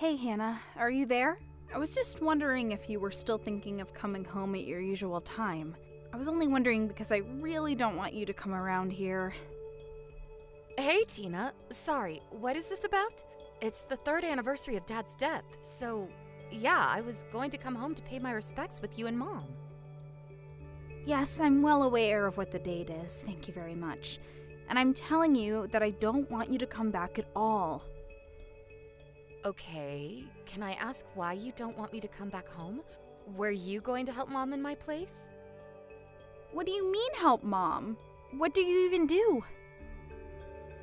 Hey Hannah, are you there? I was just wondering if you were still thinking of coming home at your usual time. I was only wondering because I really don't want you to come around here. Hey, Tina. Sorry, what is this about? It's the 3rd anniversary of Dad's death, so yeah, I was going to come home to pay my respects with you and Mom. Yes, I'm well aware of what the date is, thank you very much. And I'm telling you that I don't want you to come back at all. Okay, can I ask why you don't want me to come back home? Were you going to help Mom in my place? What do you mean help Mom? What do you even do?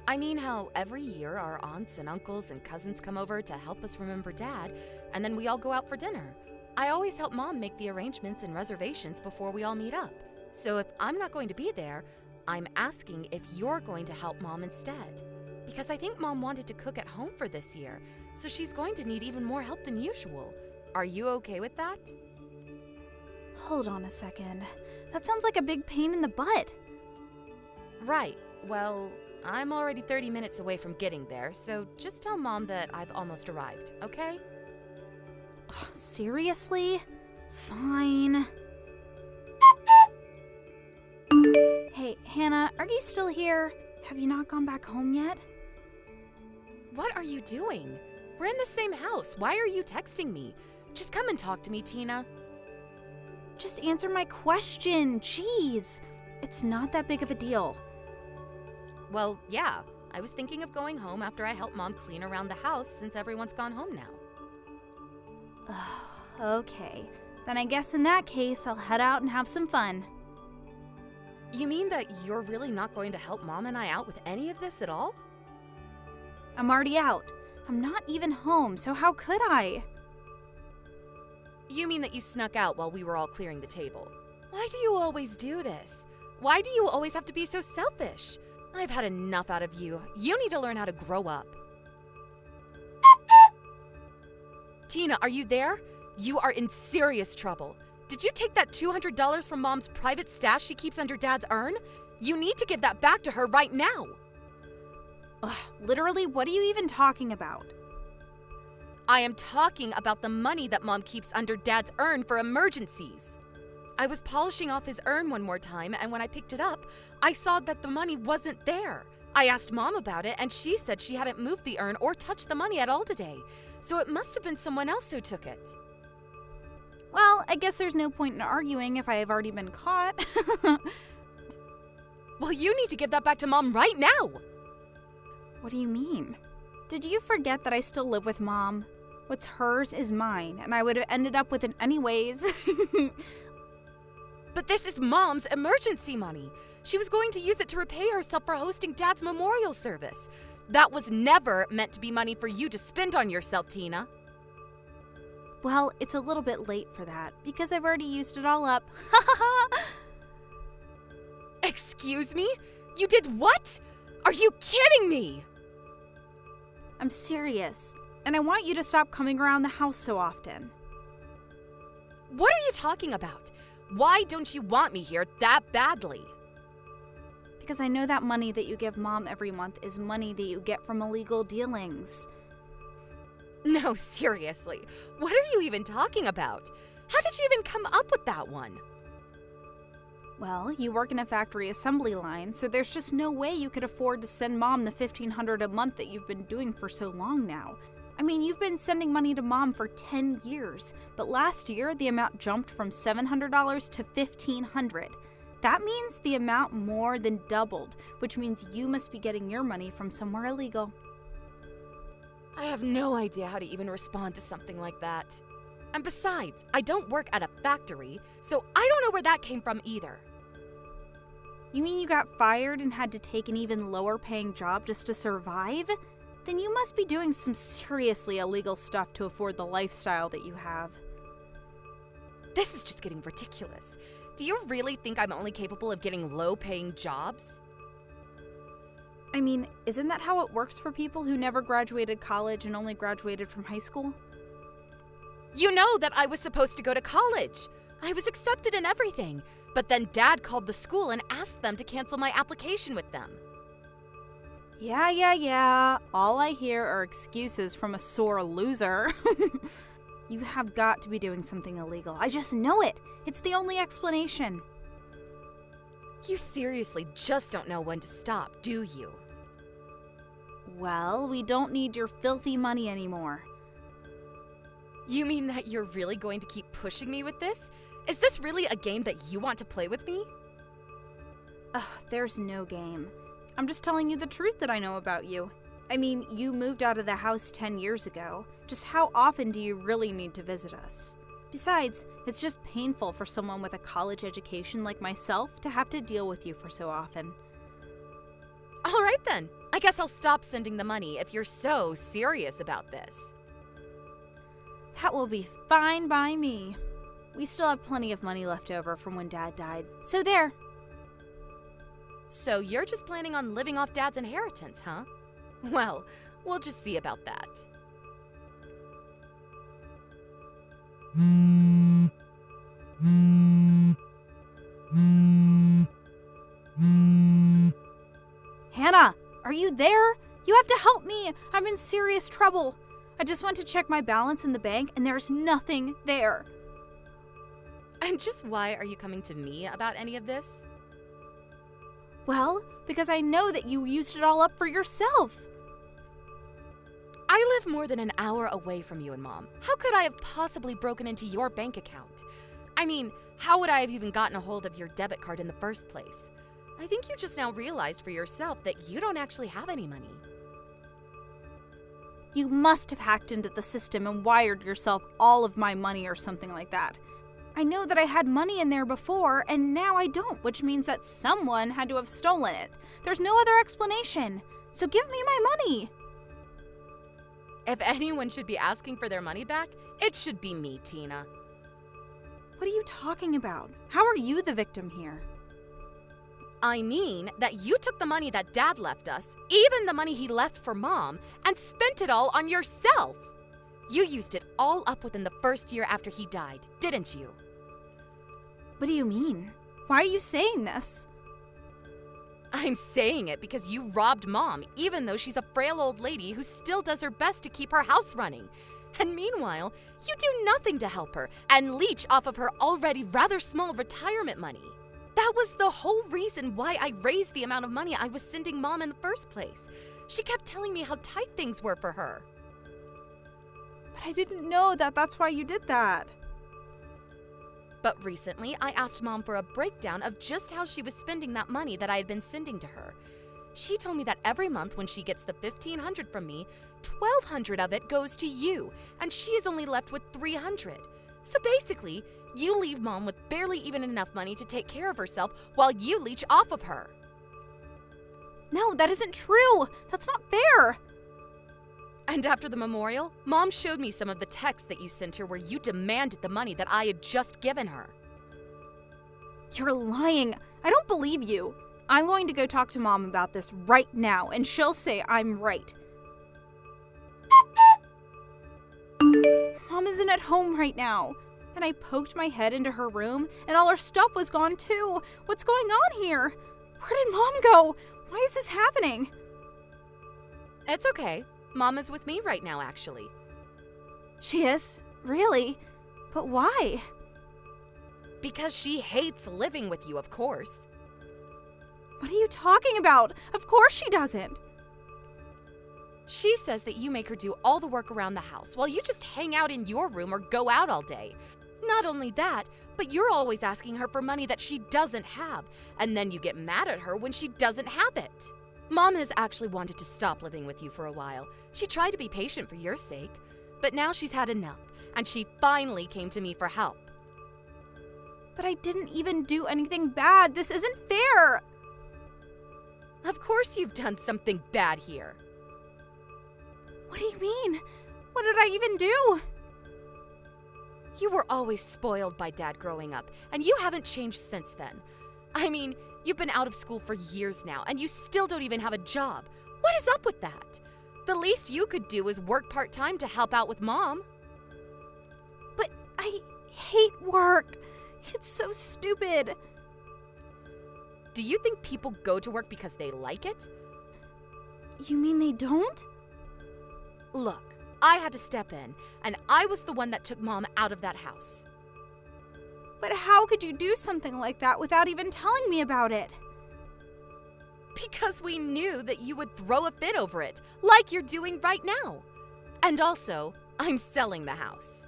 I mean how every year our aunts and uncles and cousins come over to help us remember Dad, and then we all go out for dinner. I always help Mom make the arrangements and reservations before we all meet up. So if I'm not going to be there, I'm asking if you're going to help Mom instead. Because I think Mom wanted to cook at home for this year, so she's going to need even more help than usual. Are you okay with that? Hold on a second. That sounds like a big pain in the butt. Right. Well, I'm already 30 minutes away from getting there, so just tell Mom that I've almost arrived, okay? Seriously? Fine. Hey, Hannah, are you still here? Have you not gone back home yet? What are you doing? We're in the same house. Why are you texting me? Just come and talk to me, Tina. Just answer my question. Jeez. It's not that big of a deal. Well, yeah. I was thinking of going home after I help Mom clean around the house since everyone's gone home now. Okay. Then I guess in that case, I'll head out and have some fun. You mean that you're really not going to help Mom and I out with any of this at all? I'm already out. I'm not even home, so how could I? You mean that you snuck out while we were all clearing the table? Why do you always do this? Why do you always have to be so selfish? I've had enough out of you. You need to learn how to grow up. Tina, are you there? You are in serious trouble. Did you take that $200 from Mom's private stash she keeps under Dad's urn? You need to give that back to her right now. Ugh, literally, what are you even talking about? I am talking about the money that Mom keeps under Dad's urn for emergencies. I was polishing off his urn one more time, and when I picked it up, I saw that the money wasn't there. I asked Mom about it, and she said she hadn't moved the urn or touched the money at all today, so it must have been someone else who took it. Well, I guess there's no point in arguing if I have already been caught. Well, you need to give that back to Mom right now! What do you mean? Did you forget that I still live with Mom? What's hers is mine, and I would have ended up with it anyways. But this is Mom's emergency money. She was going to use it to repay herself for hosting Dad's memorial service. That was never meant to be money for you to spend on yourself, Tina. Well, it's a little bit late for that, because I've already used it all up. Excuse me? You did what? Are you kidding me? I'm serious, and I want you to stop coming around the house so often. What are you talking about? Why don't you want me here that badly? Because I know that money that you give Mom every month is money that you get from illegal dealings. No, seriously. What are you even talking about? How did you even come up with that one? Well, you work in a factory assembly line, so there's just no way you could afford to send Mom the $1,500 a month that you've been doing for so long now. I mean, you've been sending money to Mom for 10 years, but last year the amount jumped from $700 to $1,500. That means the amount more than doubled, which means you must be getting your money from somewhere illegal. I have no idea how to even respond to something like that. And besides, I don't work at a factory, so I don't know where that came from either. You mean you got fired and had to take an even lower paying job just to survive? Then you must be doing some seriously illegal stuff to afford the lifestyle that you have. This is just getting ridiculous. Do you really think I'm only capable of getting low-paying jobs? I mean, isn't that how it works for people who never graduated college and only graduated from high school? You know that I was supposed to go to college. I was accepted and everything, but then Dad called the school and asked them to cancel my application with them. Yeah. All I hear are excuses from a sore loser. You have got to be doing something illegal. I just know it. It's the only explanation. You seriously just don't know when to stop, do you? Well, we don't need your filthy money anymore. You mean that you're really going to keep pushing me with this? Is this really a game that you want to play with me? Ugh, there's no game. I'm just telling you the truth that I know about you. I mean, you moved out of the house 10 years ago. Just how often do you really need to visit us? Besides, it's just painful for someone with a college education like myself to have to deal with you for so often. All right then. I guess I'll stop sending the money if you're so serious about this. That will be fine by me. We still have plenty of money left over from when Dad died. So there. So you're just planning on living off Dad's inheritance, huh? Well, we'll just see about that. Hannah, are you there? You have to help me. I'm in serious trouble. I just went to check my balance in the bank and there's nothing there. And just why are you coming to me about any of this? Well, because I know that you used it all up for yourself. I live more than an hour away from you and Mom. How could I have possibly broken into your bank account? I mean, how would I have even gotten a hold of your debit card in the first place? I think you just now realized for yourself that you don't actually have any money. You must have hacked into the system and wired yourself all of my money or something like that. I know that I had money in there before, and now I don't, which means that someone had to have stolen it. There's no other explanation. So give me my money. If anyone should be asking for their money back, it should be me, Tina. What are you talking about? How are you the victim here? I mean that you took the money that Dad left us, even the money he left for Mom, and spent it all on yourself. You used it all up within the first year after he died, didn't you? What do you mean? Why are you saying this? I'm saying it because you robbed Mom, even though she's a frail old lady who still does her best to keep her house running. And meanwhile, you do nothing to help her and leech off of her already rather small retirement money. That was the whole reason why I raised the amount of money I was sending Mom in the first place. She kept telling me how tight things were for her. But I didn't know that that's why you did that. But recently, I asked Mom for a breakdown of just how she was spending that money that I had been sending to her. She told me that every month when she gets the $1,500 from me, $1,200 of it goes to you, and she is only left with $300. So basically, you leave Mom with barely even enough money to take care of herself while you leech off of her. No, that isn't true. That's not fair. And after the memorial, Mom showed me some of the texts that you sent her where you demanded the money that I had just given her. You're lying. I don't believe you. I'm going to go talk to Mom about this right now, and she'll say I'm right. Mom isn't at home right now. And I poked my head into her room, and all her stuff was gone too. What's going on here? Where did Mom go? Why is this happening? It's okay. Mom is with me right now, actually. She is? Really? But why? Because she hates living with you, of course. What are you talking about? Of course she doesn't. She says that you make her do all the work around the house while you just hang out in your room or go out all day. Not only that, but you're always asking her for money that she doesn't have, and then you get mad at her when she doesn't have it. Mom has actually wanted to stop living with you for a while. She tried to be patient for your sake, but now she's had enough, and she finally came to me for help. But I didn't even do anything bad. This isn't fair. Of course you've done something bad here. What do you mean? What did I even do? You were always spoiled by Dad growing up, and you haven't changed since then. I mean, you've been out of school for years now, and you still don't even have a job. What is up with that? The least you could do is work part-time to help out with Mom. But I hate work. It's so stupid. Do you think people go to work because they like it? You mean they don't? Look, I had to step in, and I was the one that took Mom out of that house. But how could you do something like that without even telling me about it? Because we knew that you would throw a fit over it, like you're doing right now. And also, I'm selling the house.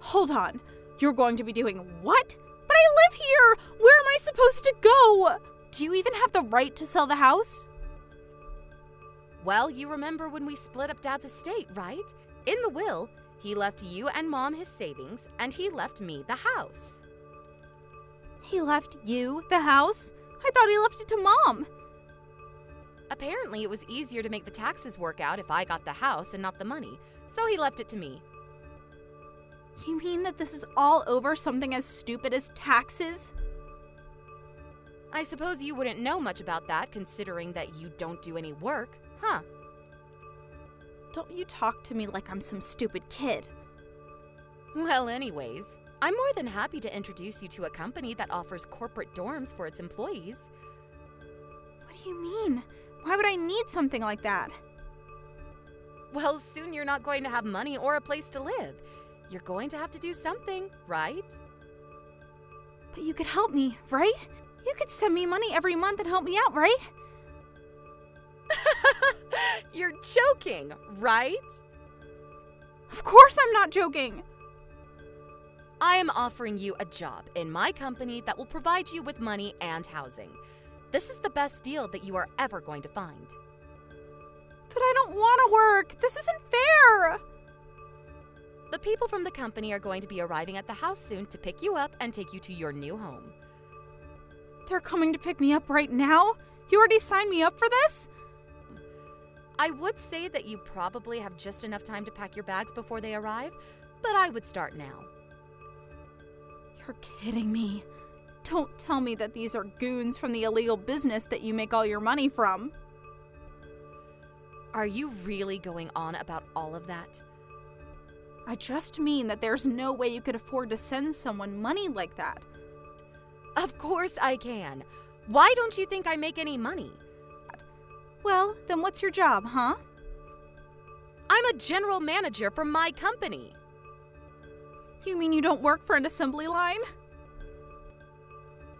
Hold on. You're going to be doing what? But I live here! Where am I supposed to go? Do you even have the right to sell the house? Well, you remember when we split up Dad's estate, right? In the will, he left you and Mom his savings, and he left me the house. He left you the house? I thought he left it to Mom. Apparently, it was easier to make the taxes work out if I got the house and not the money, so he left it to me. You mean that this is all over something as stupid as taxes? I suppose you wouldn't know much about that, considering that you don't do any work, huh? Don't you talk to me like I'm some stupid kid. Well, anyways, I'm more than happy to introduce you to a company that offers corporate dorms for its employees. What do you mean? Why would I need something like that? Well, soon you're not going to have money or a place to live. You're going to have to do something, right? But you could help me, right? You could send me money every month and help me out, right? You're joking, right? Of course I'm not joking. I am offering you a job in my company that will provide you with money and housing. This is the best deal that you are ever going to find. But I don't want to work. This isn't fair. The people from the company are going to be arriving at the house soon to pick you up and take you to your new home. They're coming to pick me up right now? You already signed me up for this? I would say that you probably have just enough time to pack your bags before they arrive, but I would start now. You're kidding me. Don't tell me that these are goons from the illegal business that you make all your money from. Are you really going on about all of that? I just mean that there's no way you could afford to send someone money like that. Of course I can. Why don't you think I make any money? Well, then what's your job, huh? I'm a general manager for my company. You mean you don't work for an assembly line?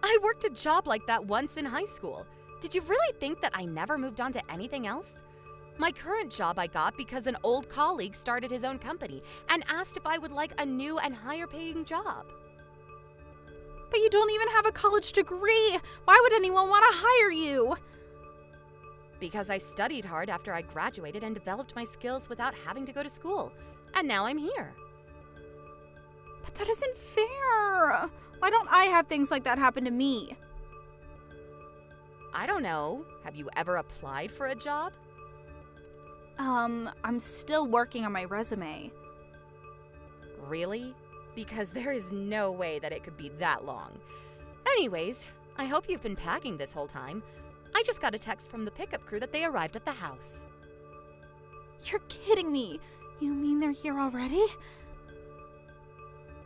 I worked a job like that once in high school. Did you really think that I never moved on to anything else? My current job I got because an old colleague started his own company and asked if I would like a new and higher paying job. But you don't even have a college degree. Why would anyone want to hire you? Because I studied hard after I graduated and developed my skills without having to go to school. And now I'm here. But that isn't fair. Why don't I have things like that happen to me? I don't know. Have you ever applied for a job? I'm still working on my resume. Really? Because there is no way that it could be that long. Anyways, I hope you've been packing this whole time. I just got a text from the pickup crew that they arrived at the house. You're kidding me. You mean they're here already?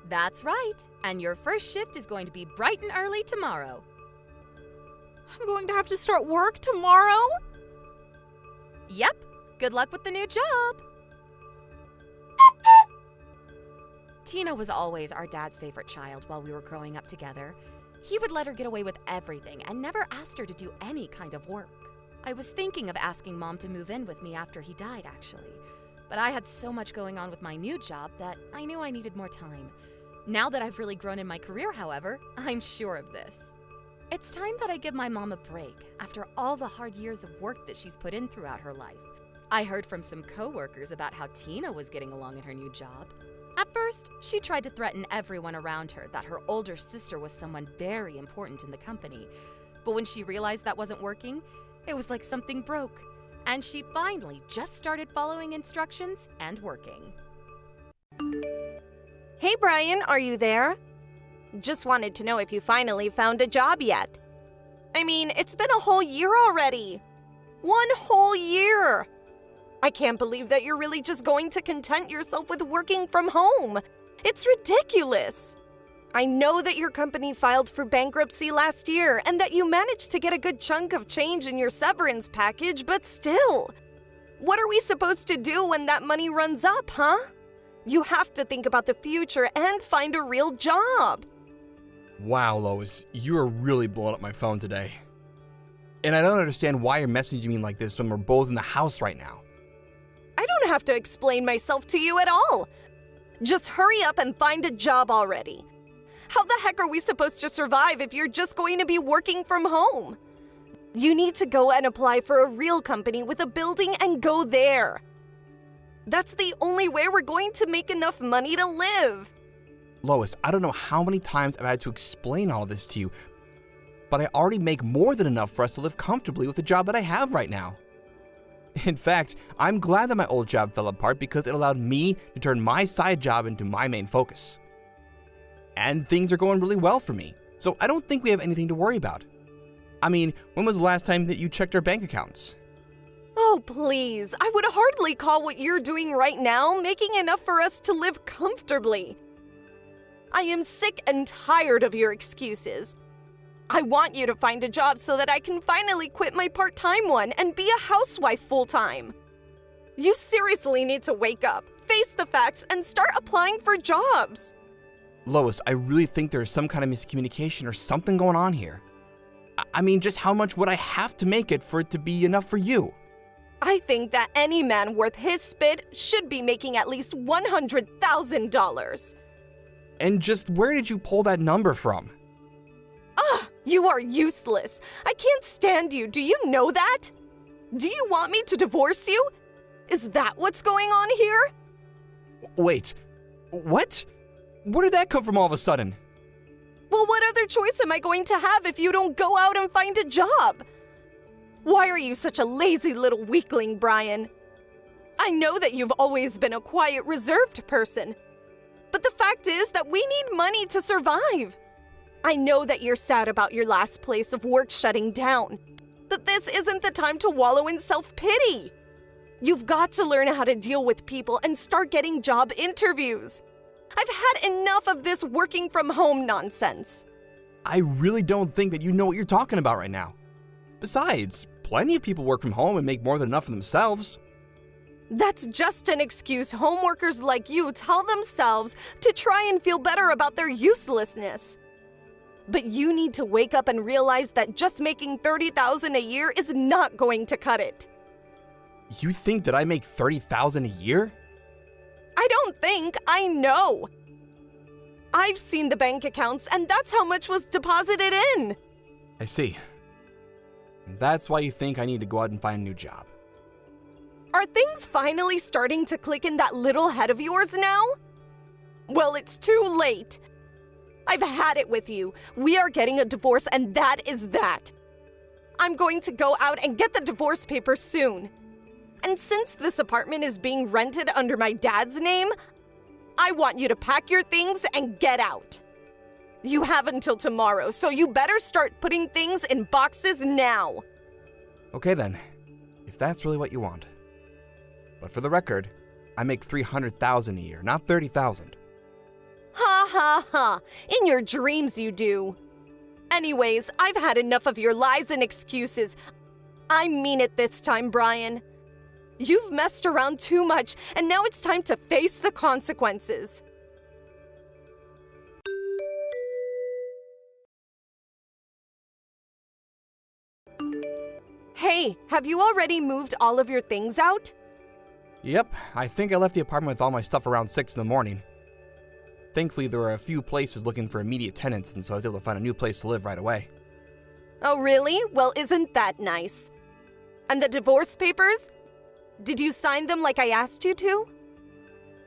That's right. And your first shift is going to be bright and early tomorrow. I'm going to have to start work tomorrow? Yep. Good luck with the new job. Tina was always our dad's favorite child while we were growing up together. He would let her get away with everything and never asked her to do any kind of work. I was thinking of asking Mom to move in with me after he died, actually. But I had so much going on with my new job that I knew I needed more time. Now that I've really grown in my career, however, I'm sure of this. It's time that I give my mom a break after all the hard years of work that she's put in throughout her life. I heard from some coworkers about how Tina was getting along in her new job. At first, she tried to threaten everyone around her that her older sister was someone very important in the company. But when she realized that wasn't working, it was like something broke. And she finally just started following instructions and working. Hey Brian, are you there? Just wanted to know if you finally found a job yet. I mean, it's been a whole year already. 1 whole year! I can't believe that you're really just going to content yourself with working from home. It's ridiculous. I know that your company filed for bankruptcy last year and that you managed to get a good chunk of change in your severance package, but still. What are we supposed to do when that money runs up, huh? You have to think about the future and find a real job. Wow, Lois, you are really blowing up my phone today. And I don't understand why you're messaging me like this when we're both in the house right now. I don't have to explain myself to you at all. Just hurry up and find a job already. How the heck are we supposed to survive if you're just going to be working from home? You need to go and apply for a real company with a building and go there. That's the only way we're going to make enough money to live. Lois, I don't know how many times I've had to explain all this to you, but I already make more than enough for us to live comfortably with the job that I have right now. In fact, I'm glad that my old job fell apart because it allowed me to turn my side job into my main focus. And things are going really well for me, so I don't think we have anything to worry about. I mean, when was the last time that you checked our bank accounts? Oh, please. I would hardly call what you're doing right now making enough for us to live comfortably. I am sick and tired of your excuses. I want you to find a job so that I can finally quit my part-time one and be a housewife full-time. You seriously need to wake up, face the facts, and start applying for jobs. Lois, I really think there's some kind of miscommunication or something going on here. I mean, just how much would I have to make it for it to be enough for you? I think that any man worth his spit should be making at least $100,000. And just where did you pull that number from? Ugh, you are useless. I can't stand you. Do you know that? Do you want me to divorce you? Is that what's going on here? Wait, what? Where did that come from all of a sudden? Well, what other choice am I going to have if you don't go out and find a job? Why are you such a lazy little weakling, Brian? I know that you've always been a quiet, reserved person, but the fact is that we need money to survive. I know that you're sad about your last place of work shutting down, but this isn't the time to wallow in self-pity. You've got to learn how to deal with people and start getting job interviews. I've had enough of this working from home nonsense. I really don't think that you know what you're talking about right now. Besides, plenty of people work from home and make more than enough for themselves. That's just an excuse home workers like you tell themselves to try and feel better about their uselessness. But you need to wake up and realize that just making $30,000 a year is not going to cut it. You think that I make $30,000 a year? I don't think, I know. I've seen the bank accounts, and that's how much was deposited in. I see. That's why you think I need to go out and find a new job. Are things finally starting to click in that little head of yours now? Well, it's too late. I've had it with you. We are getting a divorce, and that is that. I'm going to go out and get the divorce papers soon. And since this apartment is being rented under my dad's name, I want you to pack your things and get out. You have until tomorrow, so you better start putting things in boxes now. Okay then, if that's really what you want. But for the record, I make $300,000 a year, not $30,000. Ha ha ha, in your dreams you do. Anyways, I've had enough of your lies and excuses. I mean it this time, Brian. You've messed around too much, and now it's time to face the consequences. Hey, have you already moved all of your things out? Yep, I think I left the apartment with all my stuff around 6 in the morning. Thankfully, there were a few places looking for immediate tenants, and so I was able to find a new place to live right away. Oh, really? Well, isn't that nice? And the divorce papers? Did you sign them like I asked you to?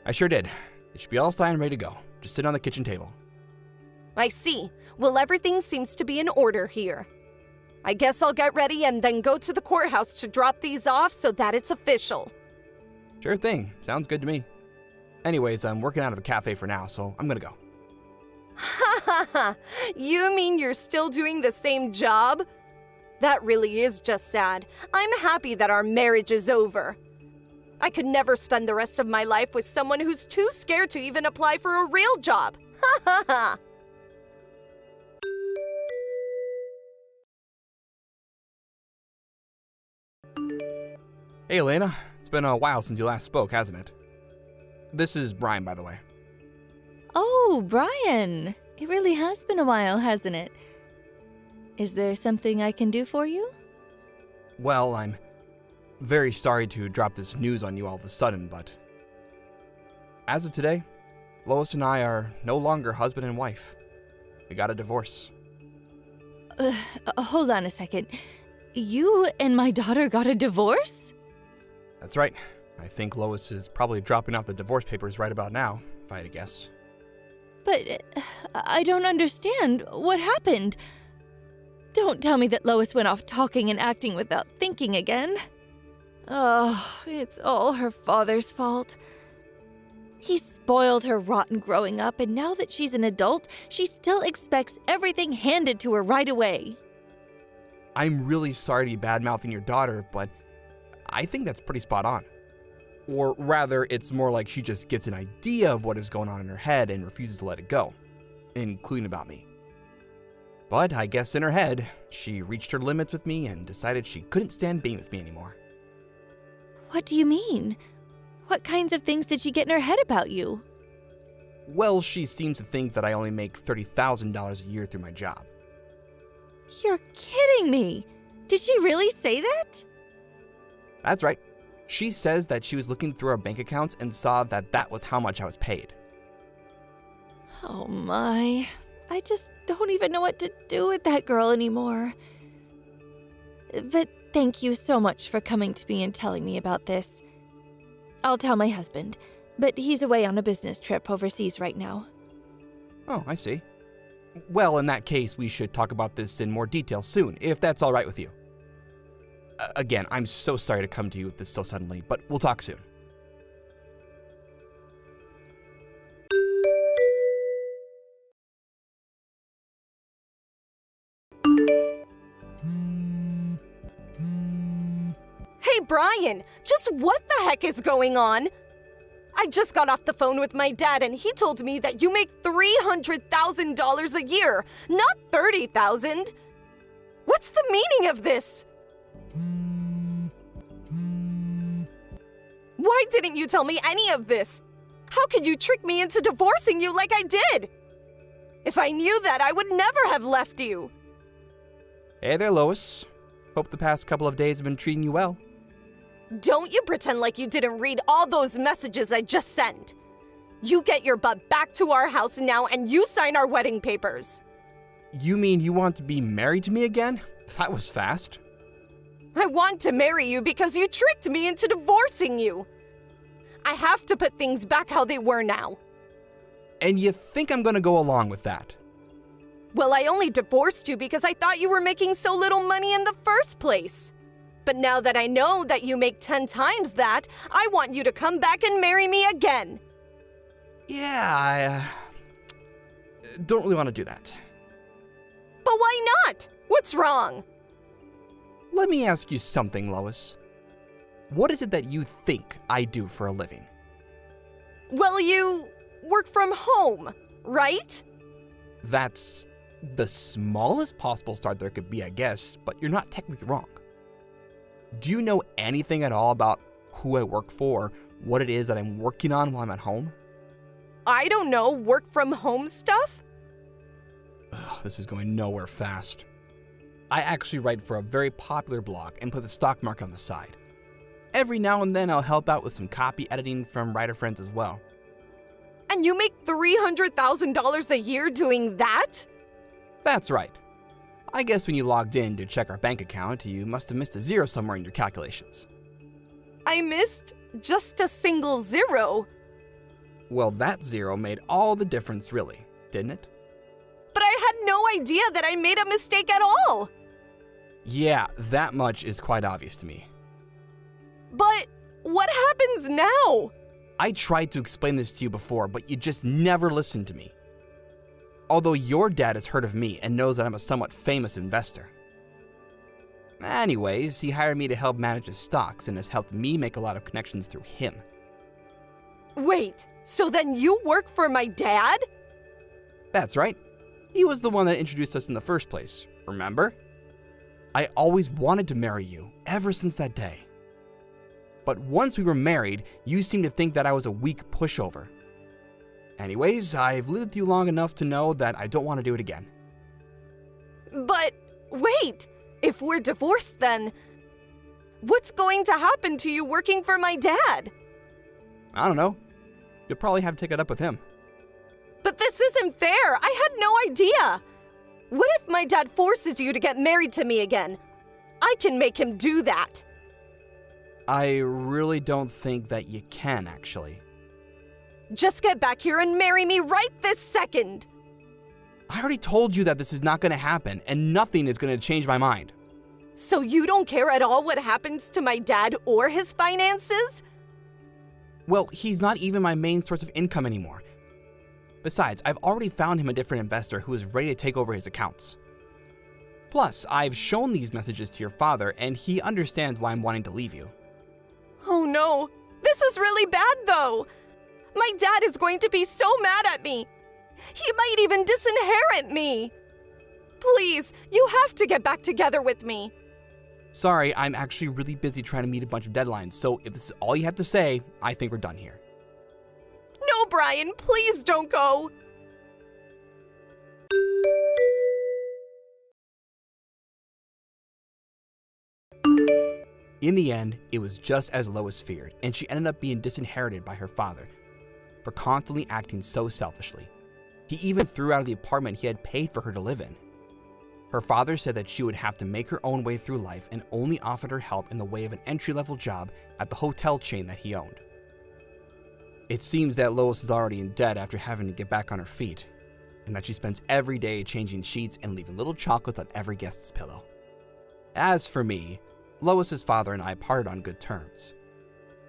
I sure did. It should be all signed and ready to go. Just sit on the kitchen table. I see. Well, everything seems to be in order here. I guess I'll get ready and then go to the courthouse to drop these off so that it's official. Sure thing. Sounds good to me. Anyways, I'm working out of a cafe for now, so I'm gonna go. Ha ha ha! You mean you're still doing the same job? That really is just sad. I'm happy that our marriage is over. I could never spend the rest of my life with someone who's too scared to even apply for a real job. Ha ha ha! Hey, Elena. It's been a while since you last spoke, hasn't it? This is Brian, by the way. Oh, Brian. It really has been a while, hasn't it? Is there something I can do for you? Well, I'm very sorry to drop this news on you all of a sudden, but as of today, Lois and I are no longer husband and wife. We got a divorce. Hold on a second. You and my daughter got a divorce? That's right. I think Lois is probably dropping off the divorce papers right about now, if I had to guess. But I don't understand. What happened? Don't tell me that Lois went off talking and acting without thinking again. Oh, it's all her father's fault. He spoiled her rotten growing up, and now that she's an adult, she still expects everything handed to her right away. I'm really sorry to be bad-mouthing your daughter, but I think that's pretty spot on. Or rather, it's more like she just gets an idea of what is going on in her head and refuses to let it go, including about me. But I guess in her head, she reached her limits with me and decided she couldn't stand being with me anymore. What do you mean? What kinds of things did she get in her head about you? Well, she seems to think that I only make $30,000 a year through my job. You're kidding me! Did she really say that? That's right. She says that she was looking through our bank accounts and saw that that was how much I was paid. Oh my. I just don't even know what to do with that girl anymore. But thank you so much for coming to me and telling me about this. I'll tell my husband, but he's away on a business trip overseas right now. Oh, I see. Well, in that case, we should talk about this in more detail soon, if that's all right with you. Again, I'm so sorry to come to you with this so suddenly, but we'll talk soon. Hey, Brian, just what the heck is going on? I just got off the phone with my dad and he told me that you make $300,000 a year, not $30,000. What's the meaning of this? Why didn't you tell me any of this? How could you trick me into divorcing you like I did? If I knew that, I would never have left you. Hey there, Lois. Hope the past couple of days have been treating you well. Don't you pretend like you didn't read all those messages I just sent. You get your butt back to our house now and you sign our wedding papers. You mean you want to be married to me again? That was fast. I want to marry you because you tricked me into divorcing you. I have to put things back how they were now. And you think I'm gonna go along with that? Well, I only divorced you because I thought you were making so little money in the first place. But now that I know that you make 10 times that, I want you to come back and marry me again. Yeah, I don't really want to do that. But why not? What's wrong? Let me ask you something, Lois. What is it that you think I do for a living? Well, you work from home, right? That's the smallest possible start there could be, I guess, but you're not technically wrong. Do you know anything at all about who I work for, what it is that I'm working on while I'm at home? I don't know, work from home stuff? Ugh, this is going nowhere fast. I actually write for a very popular blog and put the stock market on the side. Every now and then I'll help out with some copy editing from writer friends as well. And you make $300,000 a year doing that? That's right. I guess when you logged in to check our bank account, you must have missed a zero somewhere in your calculations. I missed just a single zero. Well, that zero made all the difference, really, didn't it? But I had no idea that I made a mistake at all. Yeah, that much is quite obvious to me. But what happens now? I tried to explain this to you before, but you just never listened to me. Although your dad has heard of me and knows that I'm a somewhat famous investor. Anyways, he hired me to help manage his stocks and has helped me make a lot of connections through him. Wait, so then you work for my dad? That's right. He was the one that introduced us in the first place, remember? I always wanted to marry you, ever since that day. But once we were married, you seemed to think that I was a weak pushover. Anyways, I've lived with you long enough to know that I don't want to do it again. But wait, if we're divorced then, what's going to happen to you working for my dad? I don't know. You'll probably have to take it up with him. But this isn't fair. I had no idea. What if my dad forces you to get married to me again? I can make him do that. I really don't think that you can, actually. Just get back here and marry me right this second. I already told you that this is not going to happen, and nothing is going to change my mind. So you don't care at all what happens to my dad or his finances? Well, he's not even my main source of income anymore. Besides, I've already found him a different investor who is ready to take over his accounts. Plus, I've shown these messages to your father, and he understands why I'm wanting to leave you. Oh no, this is really bad though. My dad is going to be so mad at me. He might even disinherit me. Please, you have to get back together with me. Sorry, I'm actually really busy trying to meet a bunch of deadlines, so if this is all you have to say, I think we're done here. No, Brian, please don't go. In the end, it was just as Lois feared, and she ended up being disinherited by her father for constantly acting so selfishly. He even threw out of the apartment he had paid for her to live in. Her father said that she would have to make her own way through life and only offered her help in the way of an entry-level job at the hotel chain that he owned. It seems that Lois is already in debt after having to get back on her feet, and that she spends every day changing sheets and leaving little chocolates on every guest's pillow. As for me, Lois's father and I parted on good terms.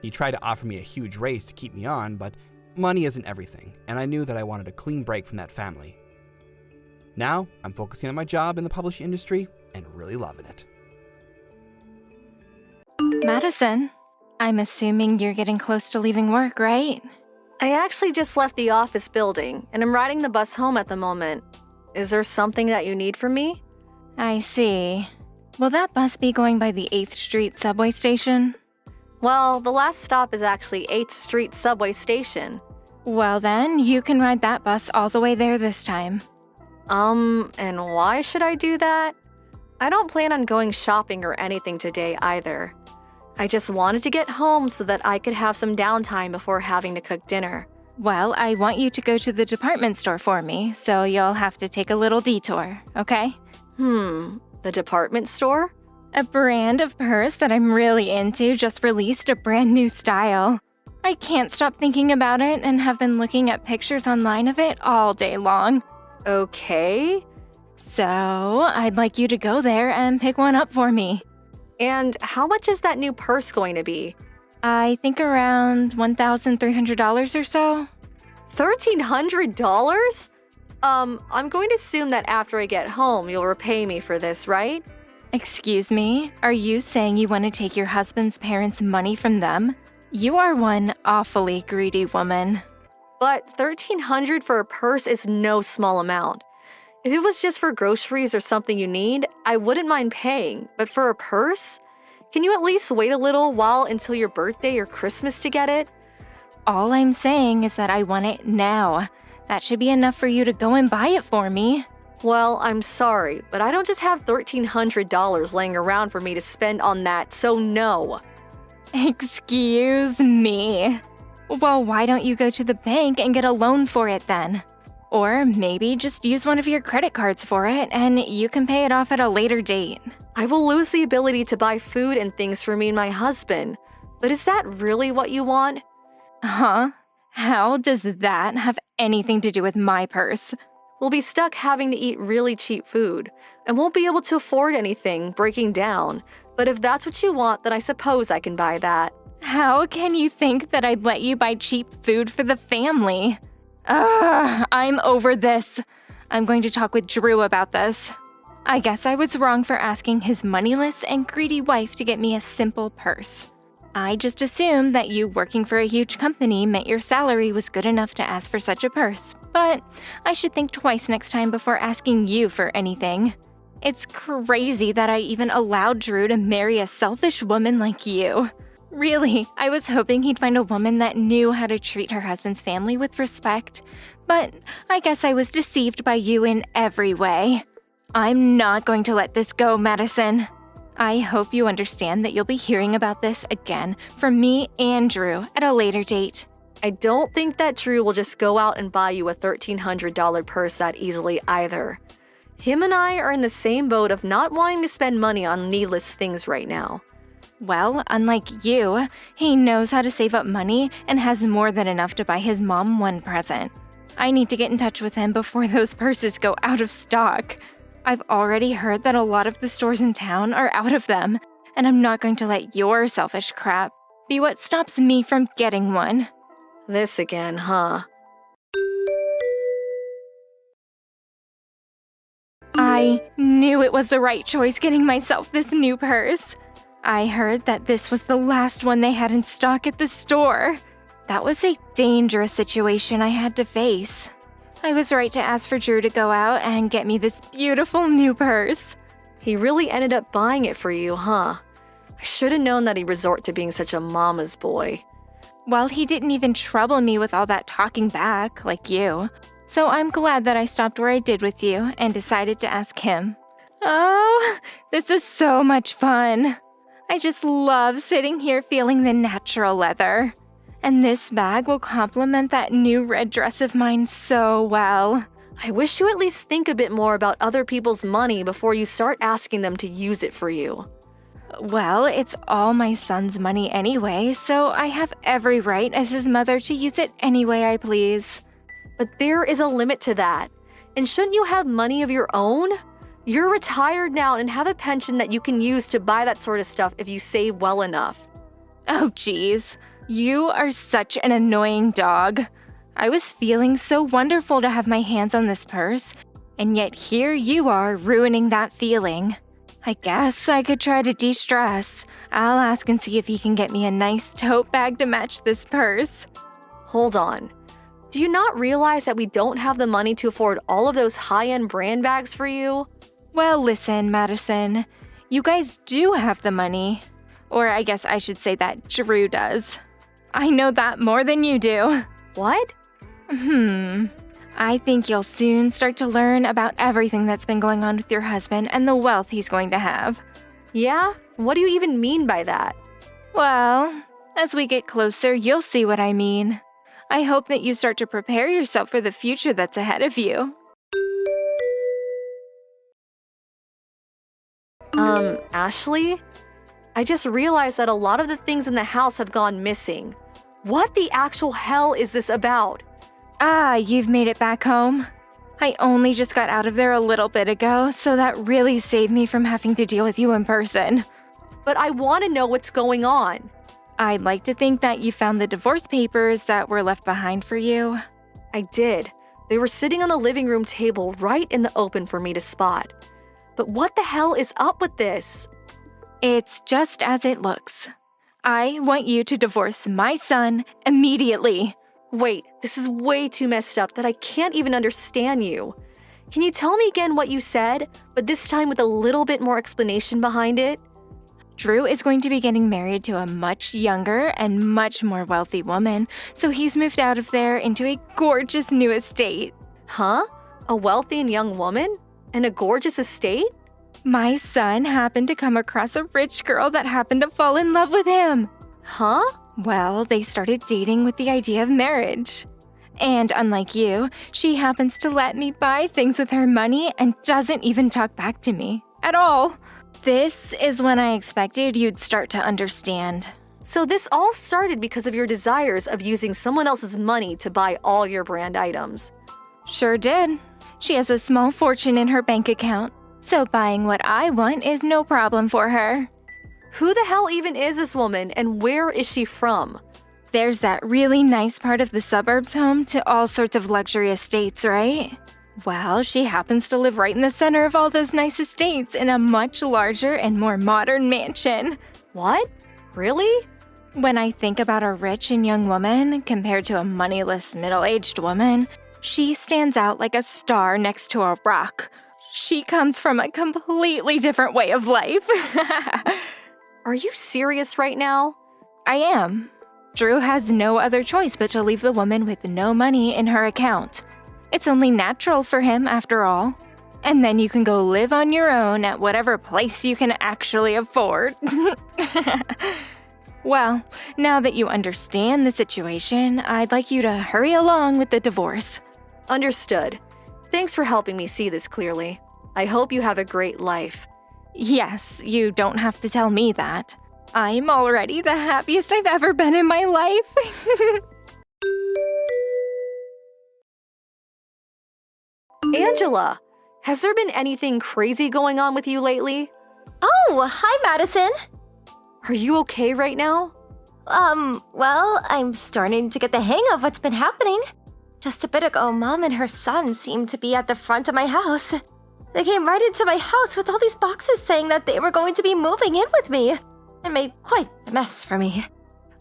He tried to offer me a huge raise to keep me on, but money isn't everything, and I knew that I wanted a clean break from that family. Now, I'm focusing on my job in the publishing industry and really loving it. Madison, I'm assuming you're getting close to leaving work, right? I actually just left the office building, and I'm riding the bus home at the moment. Is there something that you need from me? I see. Will that bus be going by the 8th Street subway station? Well, the last stop is actually 8th Street subway station. Well then, you can ride that bus all the way there this time. And why should I do that? I don't plan on going shopping or anything today either. I just wanted to get home so that I could have some downtime before having to cook dinner. Well, I want you to go to the department store for me, so you'll have to take a little detour, okay? The department store? A brand of purse that I'm really into just released a brand new style. I can't stop thinking about it and have been looking at pictures online of it all day long. Okay. So, I'd like you to go there and pick one up for me. And how much is that new purse going to be? I think around $1,300 or so. $1,300? I'm going to assume that after I get home, you'll repay me for this, right? Excuse me, are you saying you want to take your husband's parents' money from them? You are one awfully greedy woman. But $1,300 for a purse is no small amount. If it was just for groceries or something you need, I wouldn't mind paying. But for a purse? Can you at least wait a little while until your birthday or Christmas to get it? All I'm saying is that I want it now. That should be enough for you to go and buy it for me. Well, I'm sorry, but I don't just have $1,300 laying around for me to spend on that, so no. Excuse me. Well, why don't you go to the bank and get a loan for it then? Or maybe just use one of your credit cards for it and you can pay it off at a later date. I will lose the ability to buy food and things for me and my husband. But is that really what you want? Huh? How does that have anything to do with my purse? We'll be stuck having to eat really cheap food and won't be able to afford anything breaking down. But if that's what you want, then I suppose I can buy that. How can you think that I'd let you buy cheap food for the family? Ugh, I'm over this. I'm going to talk with Drew about this. I guess I was wrong for asking his moneyless and greedy wife to get me a simple purse. I just assumed that you working for a huge company meant your salary was good enough to ask for such a purse. But I should think twice next time before asking you for anything. It's crazy that I even allowed Drew to marry a selfish woman like you. Really, I was hoping he'd find a woman that knew how to treat her husband's family with respect. But I guess I was deceived by you in every way. I'm not going to let this go, Madison. I hope you understand that you'll be hearing about this again from me and Drew at a later date. I don't think that Drew will just go out and buy you a $1,300 purse that easily either. Him and I are in the same boat of not wanting to spend money on needless things right now. Well, unlike you, he knows how to save up money and has more than enough to buy his mom one present. I need to get in touch with him before those purses go out of stock. I've already heard that a lot of the stores in town are out of them, and I'm not going to let your selfish crap be what stops me from getting one. This again, huh? I knew it was the right choice getting myself this new purse. I heard that this was the last one they had in stock at the store. That was a dangerous situation I had to face. I was right to ask for Drew to go out and get me this beautiful new purse. He really ended up buying it for you, huh? I should have known that he'd resort to being such a mama's boy. Well, he didn't even trouble me with all that talking back, like you. So I'm glad that I stopped where I did with you and decided to ask him. Oh, this is so much fun. I just love sitting here feeling the natural leather. And this bag will complement that new red dress of mine so well. I wish you at least think a bit more about other people's money before you start asking them to use it for you. Well, it's all my son's money anyway, so I have every right as his mother to use it any way I please. But there is a limit to that. And shouldn't you have money of your own? You're retired now and have a pension that you can use to buy that sort of stuff if you save well enough. Oh, geez. You are such an annoying dog. I was feeling so wonderful to have my hands on this purse, and yet here you are ruining that feeling. I guess I could try to de-stress. I'll ask and see if he can get me a nice tote bag to match this purse. Hold on. Do you not realize that we don't have the money to afford all of those high-end brand bags for you? Well, listen, Madison. You guys do have the money. Or I guess I should say that Drew does. I know that more than you do. What? I think you'll soon start to learn about everything that's been going on with your husband and the wealth he's going to have. Yeah? What do you even mean by that? Well, as we get closer, you'll see what I mean. I hope that you start to prepare yourself for the future that's ahead of you. Ashley? I just realized that a lot of the things in the house have gone missing. What the actual hell is this about? Ah, you've made it back home. I only just got out of there a little bit ago, so that really saved me from having to deal with you in person. But I want to know what's going on. I'd like to think that you found the divorce papers that were left behind for you. I did. They were sitting on the living room table right in the open for me to spot. But what the hell is up with this? It's just as it looks. I want you to divorce my son immediately. Wait, this is way too messed up that I can't even understand you. Can you tell me again what you said, but this time with a little bit more explanation behind it? Drew is going to be getting married to a much younger and much more wealthy woman, so he's moved out of there into a gorgeous new estate. Huh? A wealthy and young woman? And a gorgeous estate? My son happened to come across a rich girl that happened to fall in love with him. Huh? Well, they started dating with the idea of marriage. And unlike you, she happens to let me buy things with her money and doesn't even talk back to me at all. This is when I expected you'd start to understand. So this all started because of your desires of using someone else's money to buy all your brand items. Sure did. She has a small fortune in her bank account, so buying what I want is no problem for her. Who the hell even is this woman and where is she from? There's that really nice part of the suburbs home to all sorts of luxury estates, right? Well, she happens to live right in the center of all those nice estates in a much larger and more modern mansion. What? Really? When I think about a rich and young woman compared to a moneyless middle-aged woman, she stands out like a star next to a rock. She comes from a completely different way of life. Are you serious right now? I am. Drew has no other choice but to leave the woman with no money in her account. It's only natural for him, after all. And then you can go live on your own at whatever place you can actually afford. Well, now that you understand the situation, I'd like you to hurry along with the divorce. Understood. Thanks for helping me see this clearly. I hope you have a great life. Yes, you don't have to tell me that. I'm already the happiest I've ever been in my life. Angela, has there been anything crazy going on with you lately? Oh, hi, Madison. Are you okay right now? Well, I'm starting to get the hang of what's been happening. Just a bit ago, Mom and her son seemed to be at the front of my house. They came right into my house with all these boxes saying that they were going to be moving in with me, and made quite the mess for me.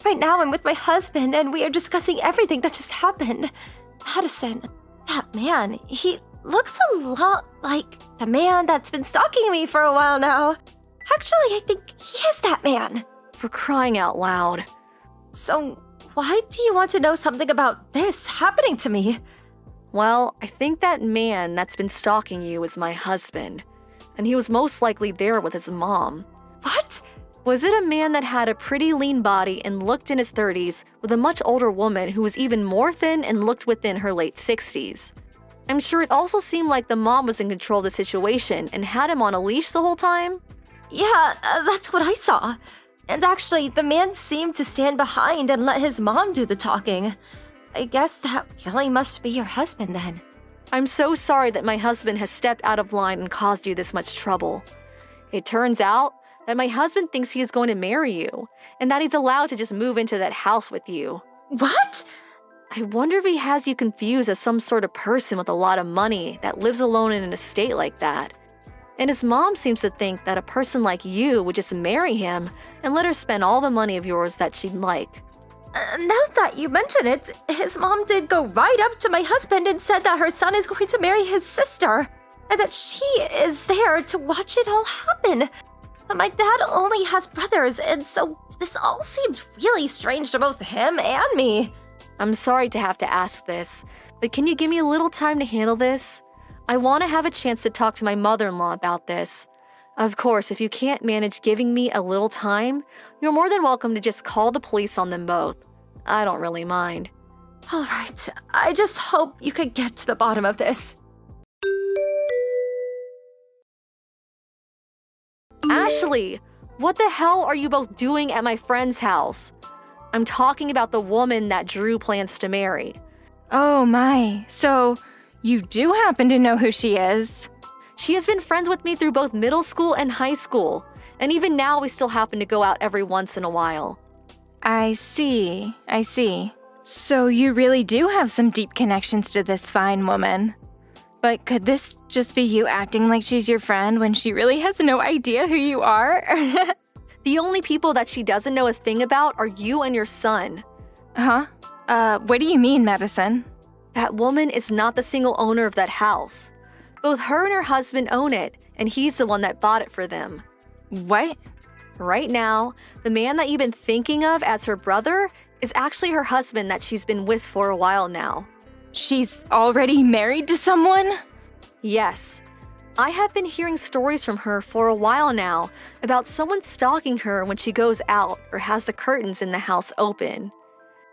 Right now, I'm with my husband, and we are discussing everything that just happened. Madison, that man, he looks a lot like the man that's been stalking me for a while now. Actually, I think he is that man. For crying out loud. So, why do you want to know something about this happening to me? Well, I think that man that's been stalking you is my husband. And he was most likely there with his mom. What? Was it a man that had a pretty lean body and looked in his 30s with a much older woman who was even more thin and looked within her late 60s? I'm sure it also seemed like the mom was in control of the situation and had him on a leash the whole time. Yeah, that's what I saw. And actually, the man seemed to stand behind and let his mom do the talking. I guess that really must be your husband then. I'm so sorry that my husband has stepped out of line and caused you this much trouble. It turns out that my husband thinks he is going to marry you, and that he's allowed to just move into that house with you. What? I wonder if he has you confused as some sort of person with a lot of money that lives alone in an estate like that. And his mom seems to think that a person like you would just marry him and let her spend all the money of yours that she'd like. Now that you mention it, his mom did go right up to my husband and said that her son is going to marry his sister, and that she is there to watch it all happen. But my dad only has brothers, and so this all seemed really strange to both him and me. I'm sorry to have to ask this, but can you give me a little time to handle this? I want to have a chance to talk to my mother-in-law about this. Of course, if you can't manage giving me a little time, you're more than welcome to just call the police on them both. I don't really mind. All right, I just hope you could get to the bottom of this. Ashley, what the hell are you both doing at my friend's house? I'm talking about the woman that Drew plans to marry. Oh my, so you do happen to know who she is? She has been friends with me through both middle school and high school, and even now we still happen to go out every once in a while. I see. So you really do have some deep connections to this fine woman. But could this just be you acting like she's your friend when she really has no idea who you are? The only people that she doesn't know a thing about are you and your son. Huh? What do you mean, Madison? That woman is not the single owner of that house. Both her and her husband own it, and he's the one that bought it for them. What? Right now, the man that you've been thinking of as her brother is actually her husband that she's been with for a while now. She's already married to someone? Yes. I have been hearing stories from her for a while now about someone stalking her when she goes out or has the curtains in the house open.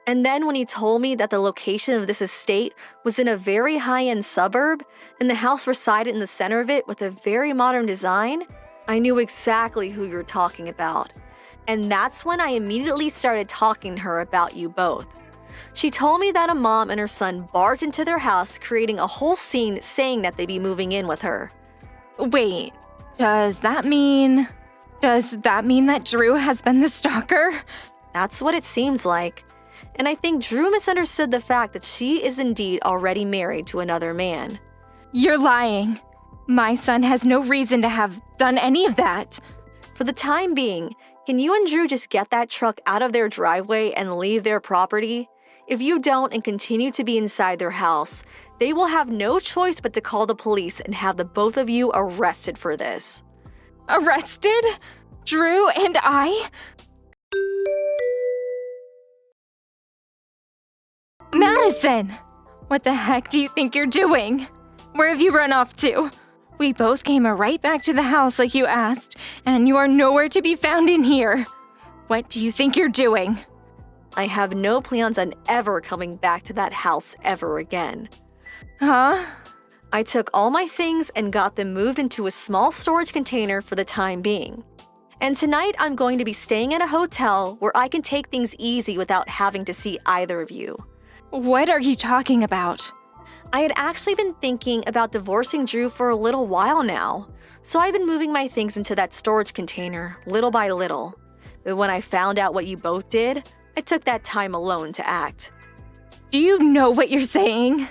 And then when he told me that the location of this estate was in a very high-end suburb and the house resided in the center of it with a very modern design, I knew exactly who you were talking about. And that's when I immediately started talking to her about you both. She told me that a mom and her son barged into their house, creating a whole scene saying that they'd be moving in with her. Wait, does that mean that Drew has been the stalker? That's what it seems like. And I think Drew misunderstood the fact that she is indeed already married to another man. You're lying. My son has no reason to have done any of that. For the time being, can you and Drew just get that truck out of their driveway and leave their property? If you don't and continue to be inside their house, they will have no choice but to call the police and have the both of you arrested for this. Arrested? Drew and I? Madison! What the heck do you think you're doing? Where have you run off to? We both came right back to the house like you asked, and you are nowhere to be found in here. What do you think you're doing? I have no plans on ever coming back to that house ever again. Huh? I took all my things and got them moved into a small storage container for the time being. And tonight I'm going to be staying at a hotel where I can take things easy without having to see either of you. What are you talking about? I had actually been thinking about divorcing Drew for a little while now, so I've been moving my things into that storage container little by little. But when I found out what you both did, I took that time alone to act. Do you know what you're saying?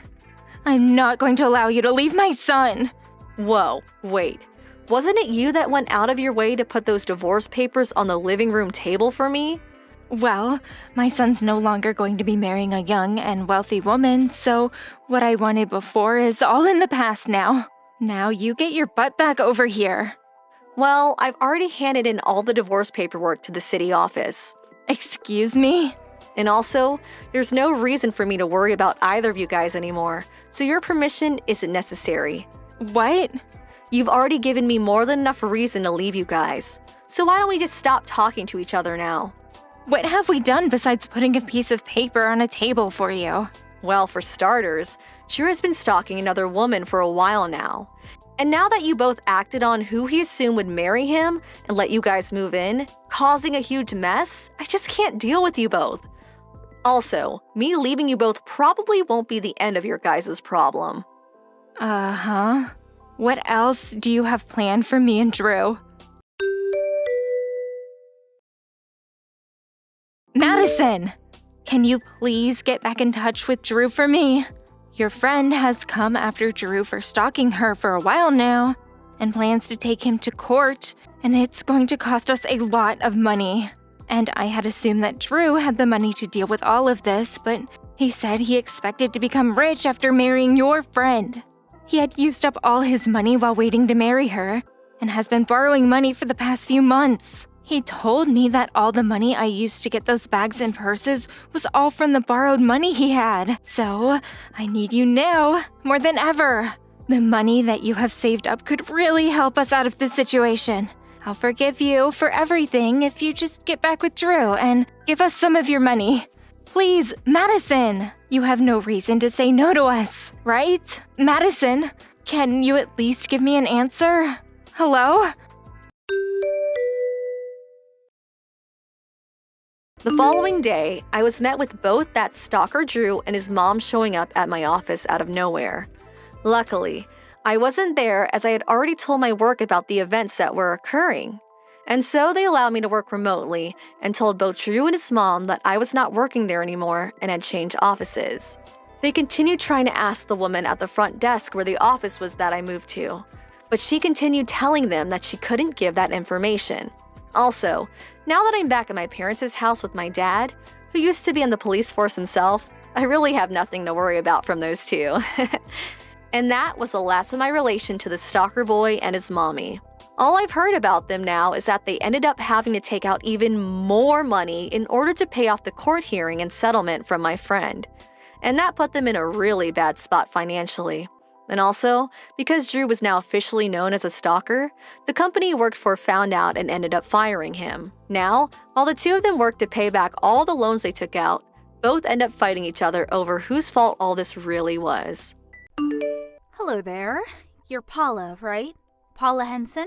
I'm not going to allow you to leave my son. Whoa, wait. Wasn't it you that went out of your way to put those divorce papers on the living room table for me? Well, my son's no longer going to be marrying a young and wealthy woman, so what I wanted before is all in the past now. Now you get your butt back over here. Well, I've already handed in all the divorce paperwork to the city office. Excuse me? And also, there's no reason for me to worry about either of you guys anymore, so your permission isn't necessary. What? You've already given me more than enough reason to leave you guys, so why don't we just stop talking to each other now? What have we done besides putting a piece of paper on a table for you? Well, for starters, Drew has been stalking another woman for a while now. And now that you both acted on who he assumed would marry him and let you guys move in, causing a huge mess, I just can't deal with you both. Also, me leaving you both probably won't be the end of your guys' problem. Uh-huh. What else do you have planned for me and Drew? Madison! Can you please get back in touch with Drew for me? Your friend has come after Drew for stalking her for a while now and plans to take him to court, and it's going to cost us a lot of money. And I had assumed that Drew had the money to deal with all of this, but he said he expected to become rich after marrying your friend. He had used up all his money while waiting to marry her and has been borrowing money for the past few months. He told me that all the money I used to get those bags and purses was all from the borrowed money he had. So, I need you now, more than ever. The money that you have saved up could really help us out of this situation. I'll forgive you for everything if you just get back with Drew and give us some of your money. Please, Madison, you have no reason to say no to us, right? Madison, can you at least give me an answer? Hello? The following day, I was met with both that stalker Drew and his mom showing up at my office out of nowhere. Luckily, I wasn't there as I had already told my work about the events that were occurring. And so they allowed me to work remotely and told both Drew and his mom that I was not working there anymore and had changed offices. They continued trying to ask the woman at the front desk where the office was that I moved to, but she continued telling them that she couldn't give that information. Also, now that I'm back at my parents' house with my dad, who used to be in the police force himself, I really have nothing to worry about from those two. And that was the last of my relation to the stalker boy and his mommy. All I've heard about them now is that they ended up having to take out even more money in order to pay off the court hearing and settlement from my friend. And that put them in a really bad spot financially. And also, because Drew was now officially known as a stalker, the company he worked for found out and ended up firing him. Now, while the two of them work to pay back all the loans they took out, both end up fighting each other over whose fault all this really was. Hello there. You're Paula, right? Paula Henson?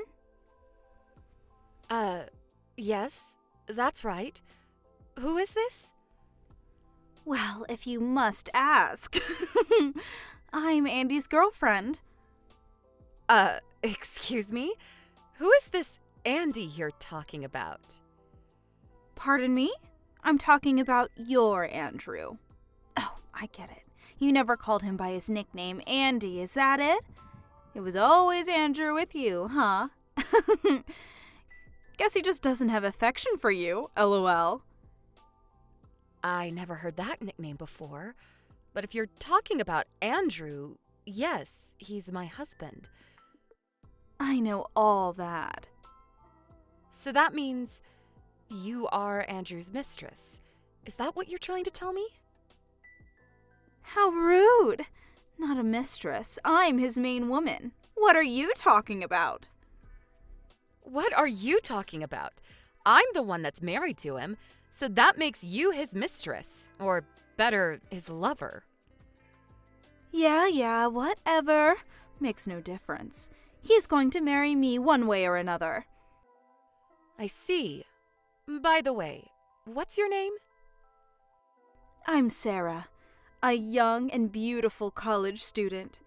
Yes, that's right. Who is this? Well, if you must ask. I'm Andy's girlfriend. Excuse me? Who is this Andy you're talking about? Pardon me? I'm talking about your Andrew. Oh, I get it. You never called him by his nickname, Andy, is that it? It was always Andrew with you, huh? Guess he just doesn't have affection for you, LOL. I never heard that nickname before, but if you're talking about Andrew, yes, he's my husband. I know all that. So that means you are Andrew's mistress. Is that what you're trying to tell me? How rude! Not a mistress. I'm his main woman. What are you talking about? What are you talking about? I'm the one that's married to him, so that makes you his mistress. Or better, his lover. Yeah, whatever. Makes no difference. He's going to marry me one way or another. I see. By the way, what's your name? I'm Sarah, a young and beautiful college student.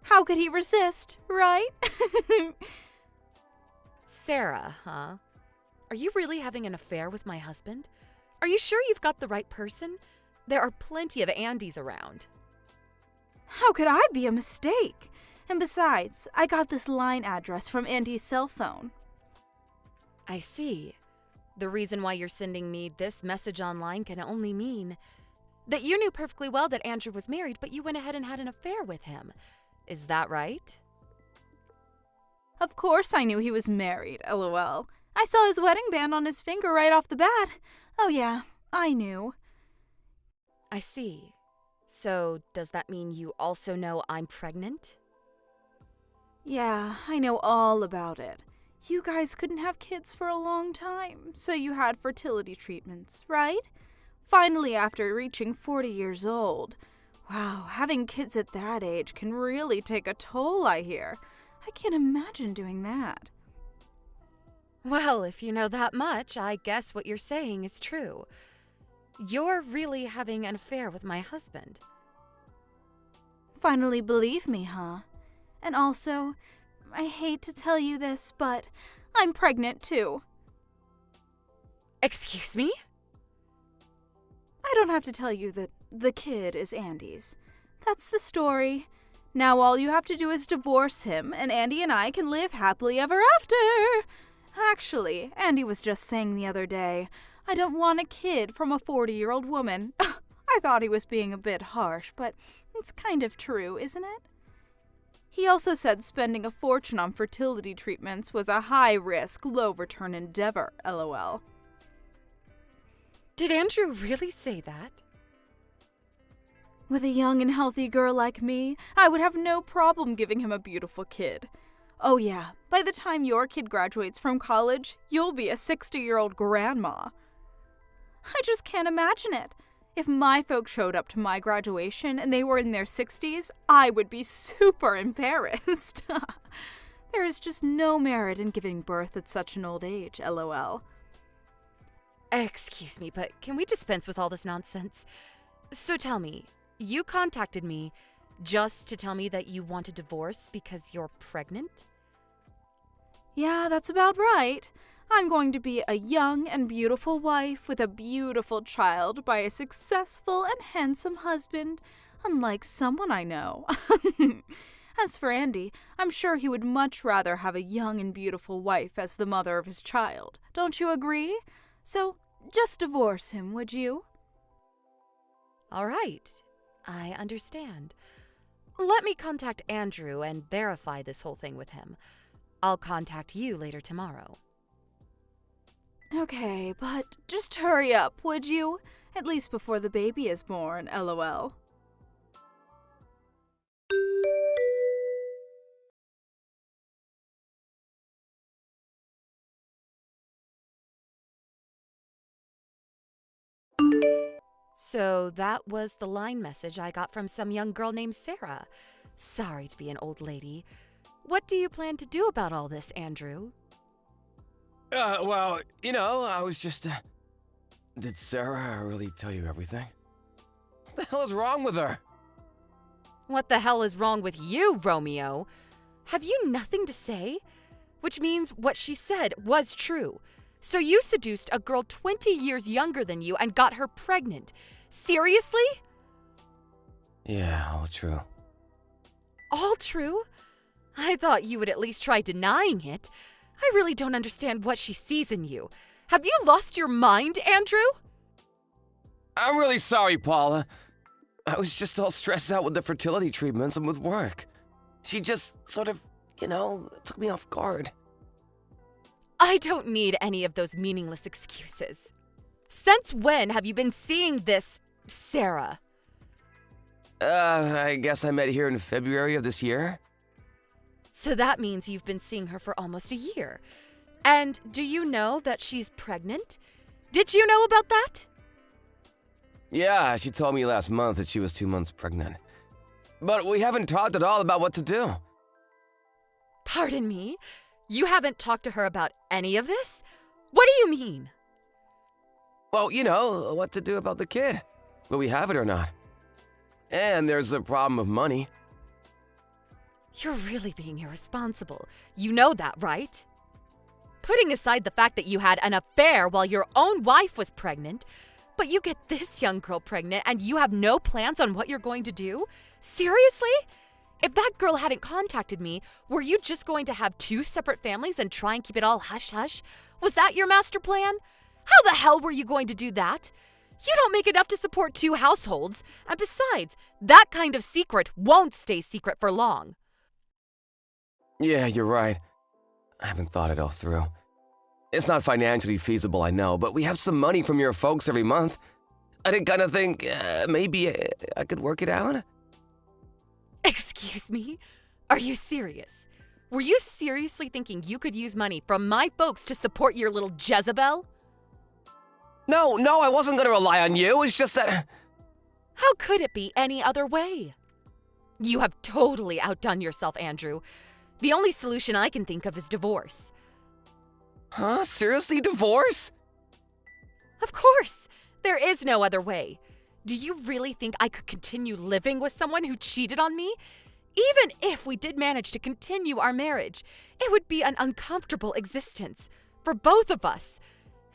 How could he resist, right? Sarah, huh? Are you really having an affair with my husband? Are you sure you've got the right person? There are plenty of Andys around. How could I be a mistake? And besides, I got this line address from Andy's cell phone. I see. The reason why you're sending me this message online can only mean that you knew perfectly well that Andrew was married, but you went ahead and had an affair with him. Is that right? Of course I knew he was married, lol. I saw his wedding band on his finger right off the bat. Oh yeah, I knew. I see. So, does that mean you also know I'm pregnant? Yeah, I know all about it. You guys couldn't have kids for a long time, so you had fertility treatments, right? Finally, after reaching 40 years old. Wow, having kids at that age can really take a toll, I hear. I can't imagine doing that. Well, if you know that much, I guess what you're saying is true. You're really having an affair with my husband. Finally believe me, huh? And also, I hate to tell you this, but I'm pregnant too. Excuse me? I don't have to tell you that the kid is Andy's. That's the story. Now all you have to do is divorce him, and Andy and I can live happily ever after. Actually, Andy was just saying the other day, I don't want a kid from a 40-year-old woman. I thought he was being a bit harsh, but it's kind of true, isn't it? He also said spending a fortune on fertility treatments was a high-risk, low-return endeavor, lol. Did Andrew really say that? With a young and healthy girl like me, I would have no problem giving him a beautiful kid. Oh yeah, by the time your kid graduates from college, you'll be a 60-year-old grandma. I just can't imagine it. If my folks showed up to my graduation and they were in their 60s, I would be super embarrassed. There is just no merit in giving birth at such an old age, lol. Excuse me, but can we dispense with all this nonsense? So tell me, you contacted me just to tell me that you want a divorce because you're pregnant? Yeah, that's about right. I'm going to be a young and beautiful wife with a beautiful child by a successful and handsome husband, unlike someone I know. As for Andy, I'm sure he would much rather have a young and beautiful wife as the mother of his child. Don't you agree? So, just divorce him, would you? All right, I understand. Let me contact Andrew and verify this whole thing with him. I'll contact you later tomorrow. Okay, but just hurry up, would you? At least before the baby is born, lol. So that was the line message I got from some young girl named Sarah. Sorry to be an old lady. What do you plan to do about all this, Andrew? Well, I was just, Did Sarah really tell you everything? What the hell is wrong with her? What the hell is wrong with you, Romeo? Have you nothing to say? Which means what she said was true. So you seduced a girl 20 years younger than you and got her pregnant. Seriously? Yeah, all true. All true? I thought you would at least try denying it. I really don't understand what she sees in you. Have you lost your mind, Andrew? I'm really sorry, Paula. I was just all stressed out with the fertility treatments and with work. She just sort of, took me off guard. I don't need any of those meaningless excuses. Since when have you been seeing this Sarah? I guess I met here in February of this year. So that means you've been seeing her for almost a year. And do you know that she's pregnant? Did you know about that? Yeah, she told me last month that she was 2 months pregnant. But we haven't talked at all about what to do. Pardon me? You haven't talked to her about any of this? What do you mean? Well, you know, what to do about the kid. Will we have it or not? And there's the problem of money. You're really being irresponsible. You know that, right? Putting aside the fact that you had an affair while your own wife was pregnant, but you get this young girl pregnant and you have no plans on what you're going to do? Seriously? If that girl hadn't contacted me, were you just going to have 2 separate families and try and keep it all hush-hush? Was that your master plan? How the hell were you going to do that? You don't make enough to support 2 households, and besides, that kind of secret won't stay secret for long. Yeah, you're right. I haven't thought it all through. It's not financially feasible, I know, but we have some money from your folks every month. I did kind of think maybe I could work it out. Excuse me? Are you serious? Were you seriously thinking you could use money from my folks to support your little Jezebel? No, I wasn't going to rely on you. It's just that... How could it be any other way? You have totally outdone yourself, Andrew. The only solution I can think of is divorce. Huh? Seriously? Divorce? Of course! There is no other way. Do you really think I could continue living with someone who cheated on me? Even if we did manage to continue our marriage, it would be an uncomfortable existence for both of us,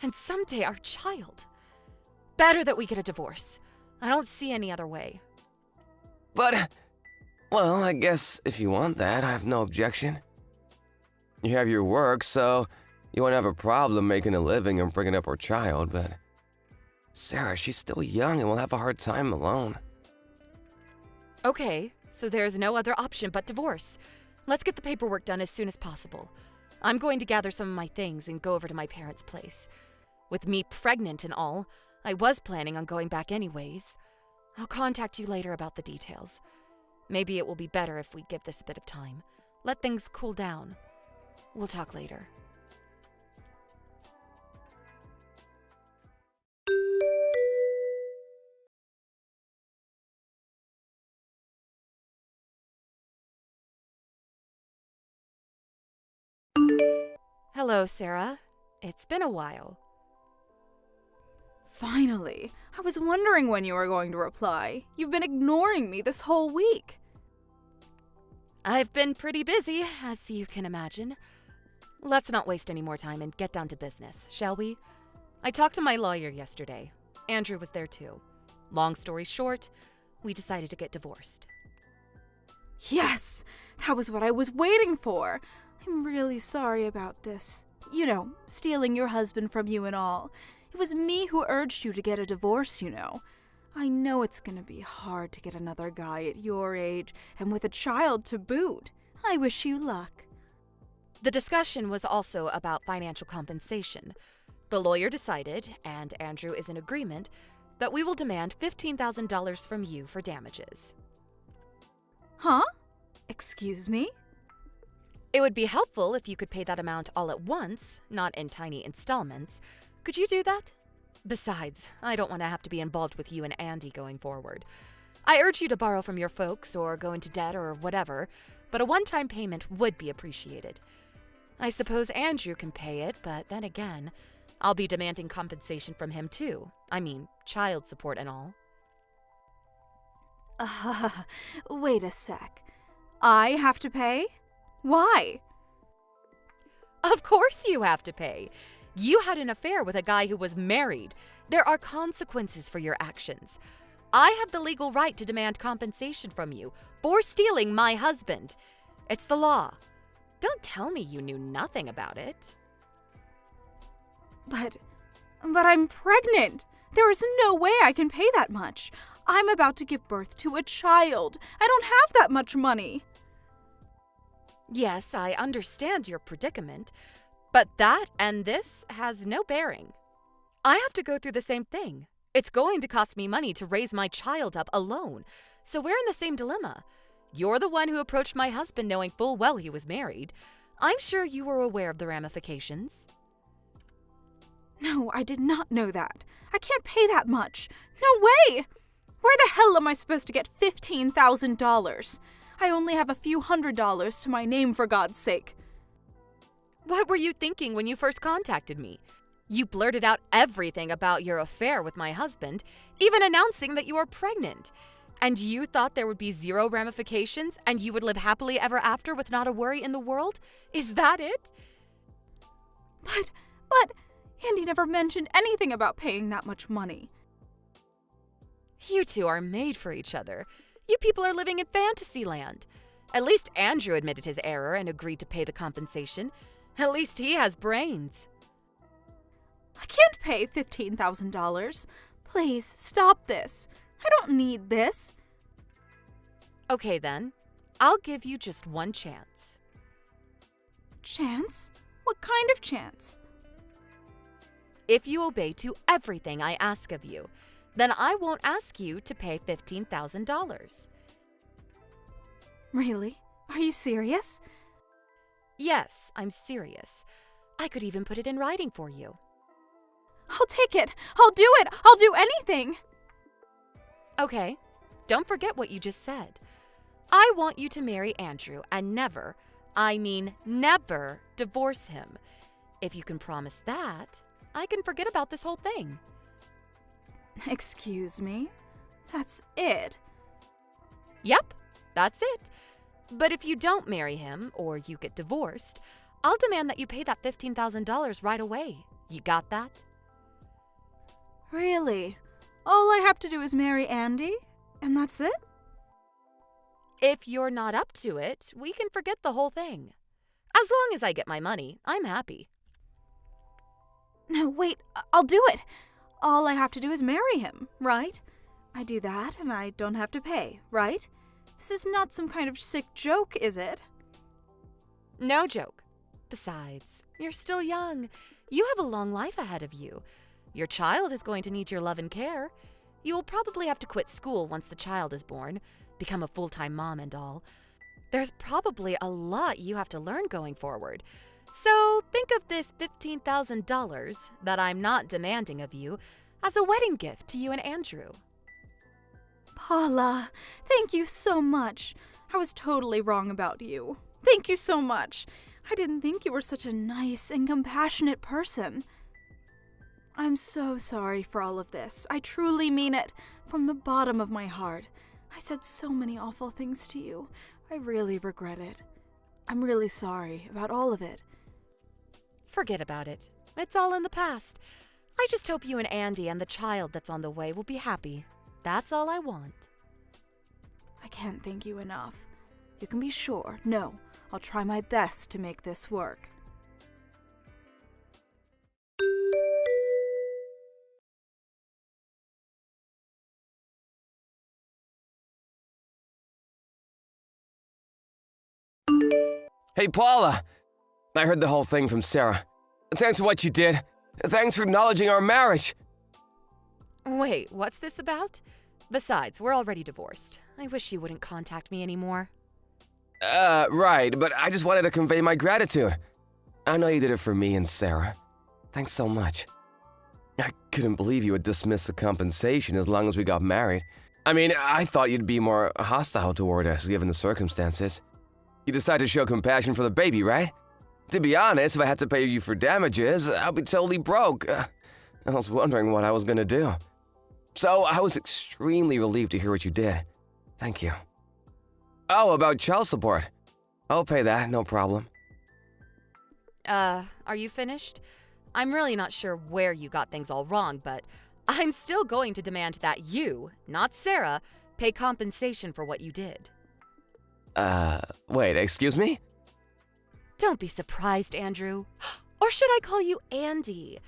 and someday our child. Better that we get a divorce. I don't see any other way. But, well, I guess if you want that, I have no objection. You have your work, so you won't have a problem making a living and bringing up our child, but Sarah, she's still young and will have a hard time alone. Okay, so there's no other option but divorce. Let's get the paperwork done as soon as possible. I'm going to gather some of my things and go over to my parents' place. With me pregnant and all, I was planning on going back anyways. I'll contact you later about the details. Maybe it will be better if we give this a bit of time. Let things cool down. We'll talk later. Hello, Sarah. It's been a while. Finally. I was wondering when you were going to reply. You've been ignoring me this whole week. I've been pretty busy, as you can imagine. Let's not waste any more time and get down to business, shall we? I talked to my lawyer yesterday. Andrew was there too. Long story short, we decided to get divorced. Yes! That was what I was waiting for. I'm really sorry about this. You know, stealing your husband from you and all. It was me who urged you to get a divorce, you know. I know it's gonna be hard to get another guy at your age, and with a child to boot. I wish you luck. The discussion was also about financial compensation. The lawyer decided, and Andrew is in agreement, that we will demand $15,000 from you for damages. Huh? Excuse me? It would be helpful if you could pay that amount all at once, not in tiny installments. Could you do that? Besides, I don't want to have to be involved with you and Andy going forward. I urge you to borrow from your folks or go into debt or whatever, but a one-time payment would be appreciated. I suppose Andrew can pay it, but then again, I'll be demanding compensation from him too. I mean, child support and all. Wait a sec. I have to pay? Why? Of course you have to pay. You had an affair with a guy who was married. There are consequences for your actions. I have the legal right to demand compensation from you for stealing my husband. It's the law. Don't tell me you knew nothing about it. But I'm pregnant. There is no way I can pay that much. I'm about to give birth to a child. I don't have that much money. Yes, I understand your predicament, but that and this has no bearing. I have to go through the same thing. It's going to cost me money to raise my child up alone, So we're in the same dilemma. You're the one who approached my husband knowing full well he was married. I'm sure you were aware of the ramifications. No, I did not know that. I can't pay that much. No way! Where the hell am I supposed to get $15,000? I only have a few $100s to my name, for God's sake. What were you thinking when you first contacted me? You blurted out everything about your affair with my husband, even announcing that you were pregnant. And you thought there would be zero ramifications and you would live happily ever after with not a worry in the world? Is that it? But, Andy never mentioned anything about paying that much money. You two are made for each other. You people are living in fantasy land. At least Andrew admitted his error and agreed to pay the compensation. At least he has brains. I can't pay $15,000. Please, stop this. I don't need this. Okay then, I'll give you just one chance. Chance? What kind of chance? If you obey to everything I ask of you, then I won't ask you to pay $15,000. Really? Are you serious? Yes, I'm serious. I could even put it in writing for you. I'll take it. I'll do it. I'll do anything. Okay, don't forget what you just said. I want you to marry Andrew and never, I mean never, divorce him. If you can promise that, I can forget about this whole thing. Excuse me? That's it? Yep, that's it. But if you don't marry him or you get divorced, I'll demand that you pay that $15,000 right away. You got that? Really? All I have to do is marry Andy? And that's it? If you're not up to it, we can forget the whole thing. As long as I get my money, I'm happy. No, wait, I'll do it. All I have to do is marry him, right? I do that and I don't have to pay, right? This is not some kind of sick joke, is it? No joke. Besides, you're still young. You have a long life ahead of you. Your child is going to need your love and care. You will probably have to quit school once the child is born, become a full-time mom and all. There's probably a lot you have to learn going forward. So think of this $15,000 that I'm not demanding of you as a wedding gift to you and Andrew. Paula, thank you so much. I was totally wrong about you. Thank you so much. I didn't think you were such a nice and compassionate person. I'm so sorry for all of this. I truly mean it, from the bottom of my heart. I said so many awful things to you. I really regret it. I'm really sorry about all of it. Forget about it. It's all in the past. I just hope you and Andy and the child that's on the way will be happy. That's all I want. I can't thank you enough. You can be sure. No, I'll try my best to make this work. Hey, Paula! I heard the whole thing from Sarah. Thanks for what you did. Thanks for acknowledging our marriage. Wait, what's this about? Besides, we're already divorced. I wish you wouldn't contact me anymore. Right, but I just wanted to convey my gratitude. I know you did it for me and Sarah. Thanks so much. I couldn't believe you would dismiss the compensation as long as we got married. I mean, I thought you'd be more hostile toward us given the circumstances. You decided to show compassion for the baby, right? To be honest, if I had to pay you for damages, I'd be totally broke. I was wondering what I was gonna do. So I was extremely relieved to hear what you did. Thank you. Oh, about child support. I'll pay that, no problem. Are you finished? I'm really not sure where you got things all wrong, but I'm still going to demand that you, not Sarah, pay compensation for what you did. Wait, excuse me? Don't be surprised, Andrew. Or should I call you Andy?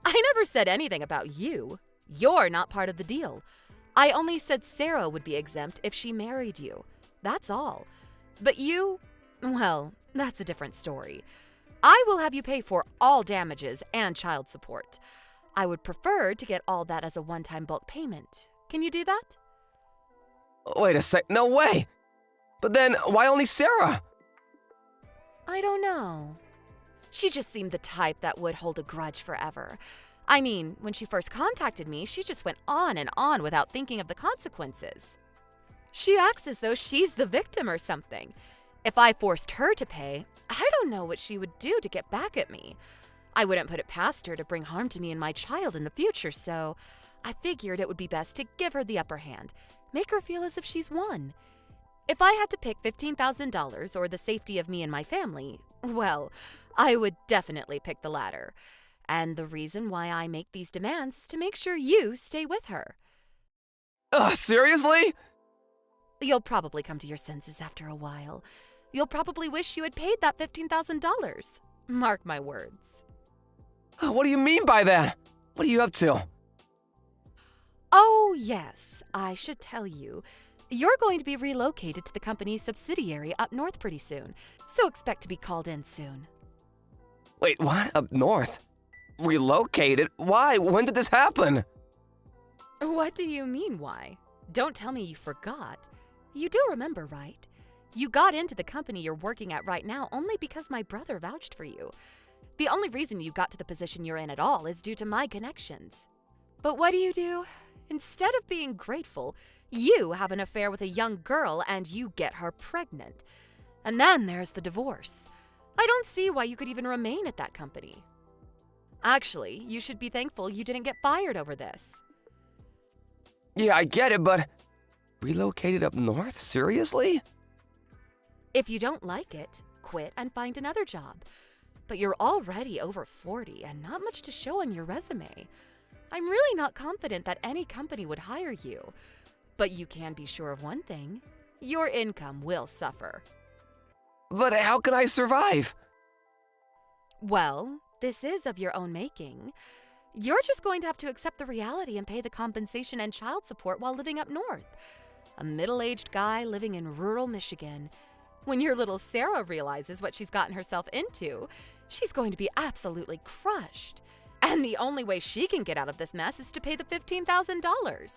I never said anything about you. You're not part of the deal. I only said Sarah would be exempt if she married you. That's all. But you, well, that's a different story. I will have you pay for all damages and child support. I would prefer to get all that as a one-time bulk payment. Can you do that? Wait a sec, no way! But then, why only Sarah? I don't know. She just seemed the type that would hold a grudge forever. I mean, when she first contacted me, she just went on and on without thinking of the consequences. She acts as though she's the victim or something. If I forced her to pay, I don't know what she would do to get back at me. I wouldn't put it past her to bring harm to me and my child in the future, so I figured it would be best to give her the upper hand, make her feel as if she's won. If I had to pick $15,000 or the safety of me and my family, well, I would definitely pick the latter. And the reason why I make these demands is to make sure you stay with her. Seriously? You'll probably come to your senses after a while. You'll probably wish you had paid that $15,000. Mark my words. What do you mean by that? What are you up to? Oh, yes, I should tell you. You're going to be relocated to the company's subsidiary up north pretty soon, so expect to be called in soon. Wait, what? Up north? Relocated? Why? When did this happen? What do you mean, why? Don't tell me you forgot. You do remember, right? You got into the company you're working at right now only because my brother vouched for you. The only reason you got to the position you're in at all is due to my connections. But what do? Instead of being grateful, you have an affair with a young girl and you get her pregnant. And then there's the divorce. I don't see why you could even remain at that company. Actually, you should be thankful you didn't get fired over this. Yeah, I get it, but relocated up north? Seriously? If you don't like it, quit and find another job. But you're already over 40 and not much to show on your resume. I'm really not confident that any company would hire you. But you can be sure of one thing. Your income will suffer. But how can I survive? Well, this is of your own making. You're just going to have to accept the reality and pay the compensation and child support while living up north. A middle-aged guy living in rural Michigan. When your little Sarah realizes what she's gotten herself into, she's going to be absolutely crushed. And the only way she can get out of this mess is to pay the $15,000.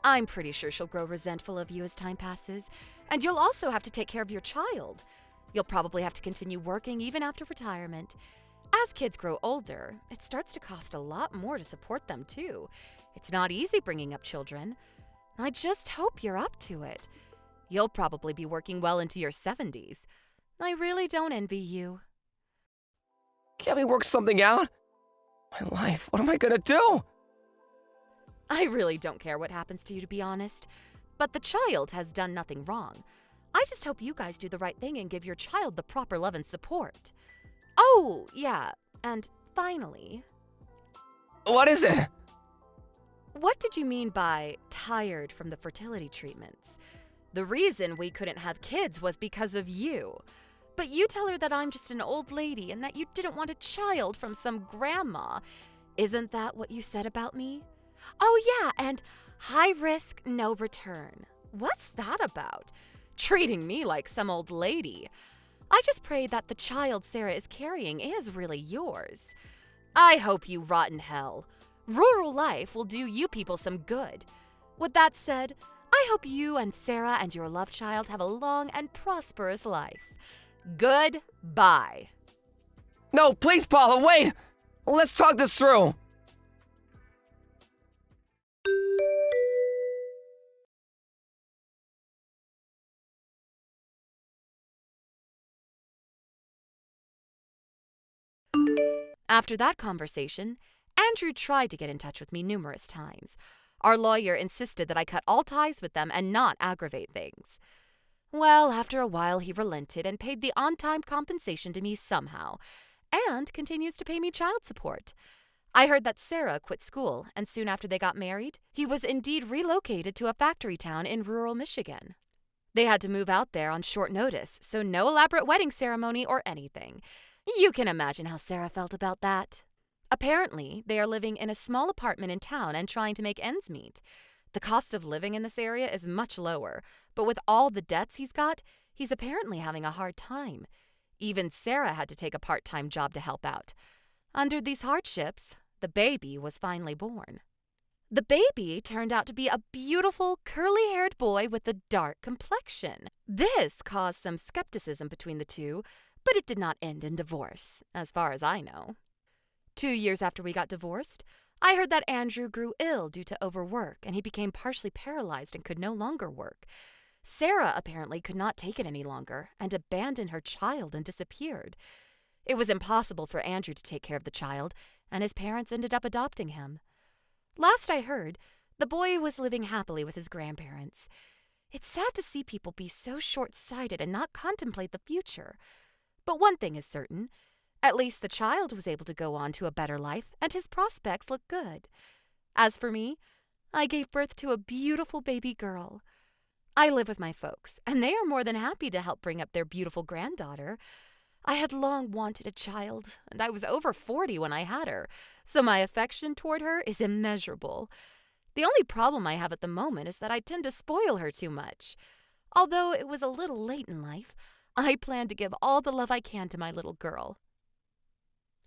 I'm pretty sure she'll grow resentful of you as time passes, and you'll also have to take care of your child. You'll probably have to continue working even after retirement. As kids grow older, it starts to cost a lot more to support them, too. It's not easy bringing up children. I just hope you're up to it. You'll probably be working well into your 70s. I really don't envy you. Can't we work something out? My life, what am I gonna do? I really don't care what happens to you, to be honest. But the child has done nothing wrong. I just hope you guys do the right thing and give your child the proper love and support. Oh, yeah, and finally... What is it? What did you mean by tired from the fertility treatments? The reason we couldn't have kids was because of you. But you tell her that I'm just an old lady and that you didn't want a child from some grandma. Isn't that what you said about me? Oh yeah, and high risk, no return. What's that about? Treating me like some old lady. I just pray that the child Sarah is carrying is really yours. I hope you rot in hell. Rural life will do you people some good. With that said, I hope you and Sarah and your love child have a long and prosperous life. Goodbye. No, please, Paula, wait! Let's talk this through! After that conversation, Andrew tried to get in touch with me numerous times. Our lawyer insisted that I cut all ties with them and not aggravate things. Well, after a while, he relented and paid the on-time compensation to me somehow, and continues to pay me child support. I heard that Sarah quit school, and soon after they got married, he was indeed relocated to a factory town in rural Michigan. They had to move out there on short notice, so no elaborate wedding ceremony or anything. You can imagine how Sarah felt about that. Apparently, they are living in a small apartment in town and trying to make ends meet. The cost of living in this area is much lower, but with all the debts he's got, he's apparently having a hard time. Even Sarah had to take a part-time job to help out. Under these hardships, the baby was finally born. The baby turned out to be a beautiful, curly-haired boy with a dark complexion. This caused some skepticism between the two, but it did not end in divorce, as far as I know. 2 years after we got divorced, I heard that Andrew grew ill due to overwork, and he became partially paralyzed and could no longer work. Sarah apparently could not take it any longer and abandoned her child and disappeared. It was impossible for Andrew to take care of the child, and his parents ended up adopting him. Last I heard, the boy was living happily with his grandparents. It's sad to see people be so short-sighted and not contemplate the future. But one thing is certain. At least the child was able to go on to a better life, and his prospects look good. As for me, I gave birth to a beautiful baby girl. I live with my folks, and they are more than happy to help bring up their beautiful granddaughter. I had long wanted a child, and I was over 40 when I had her, so my affection toward her is immeasurable. The only problem I have at the moment is that I tend to spoil her too much. Although it was a little late in life, I plan to give all the love I can to my little girl.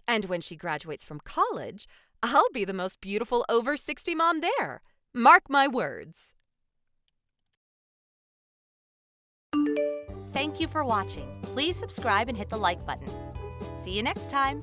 And when she graduates from college, I'll be the most beautiful over 60 mom there. Mark my words. Thank you for watching. Please subscribe and hit the like button. See you next time.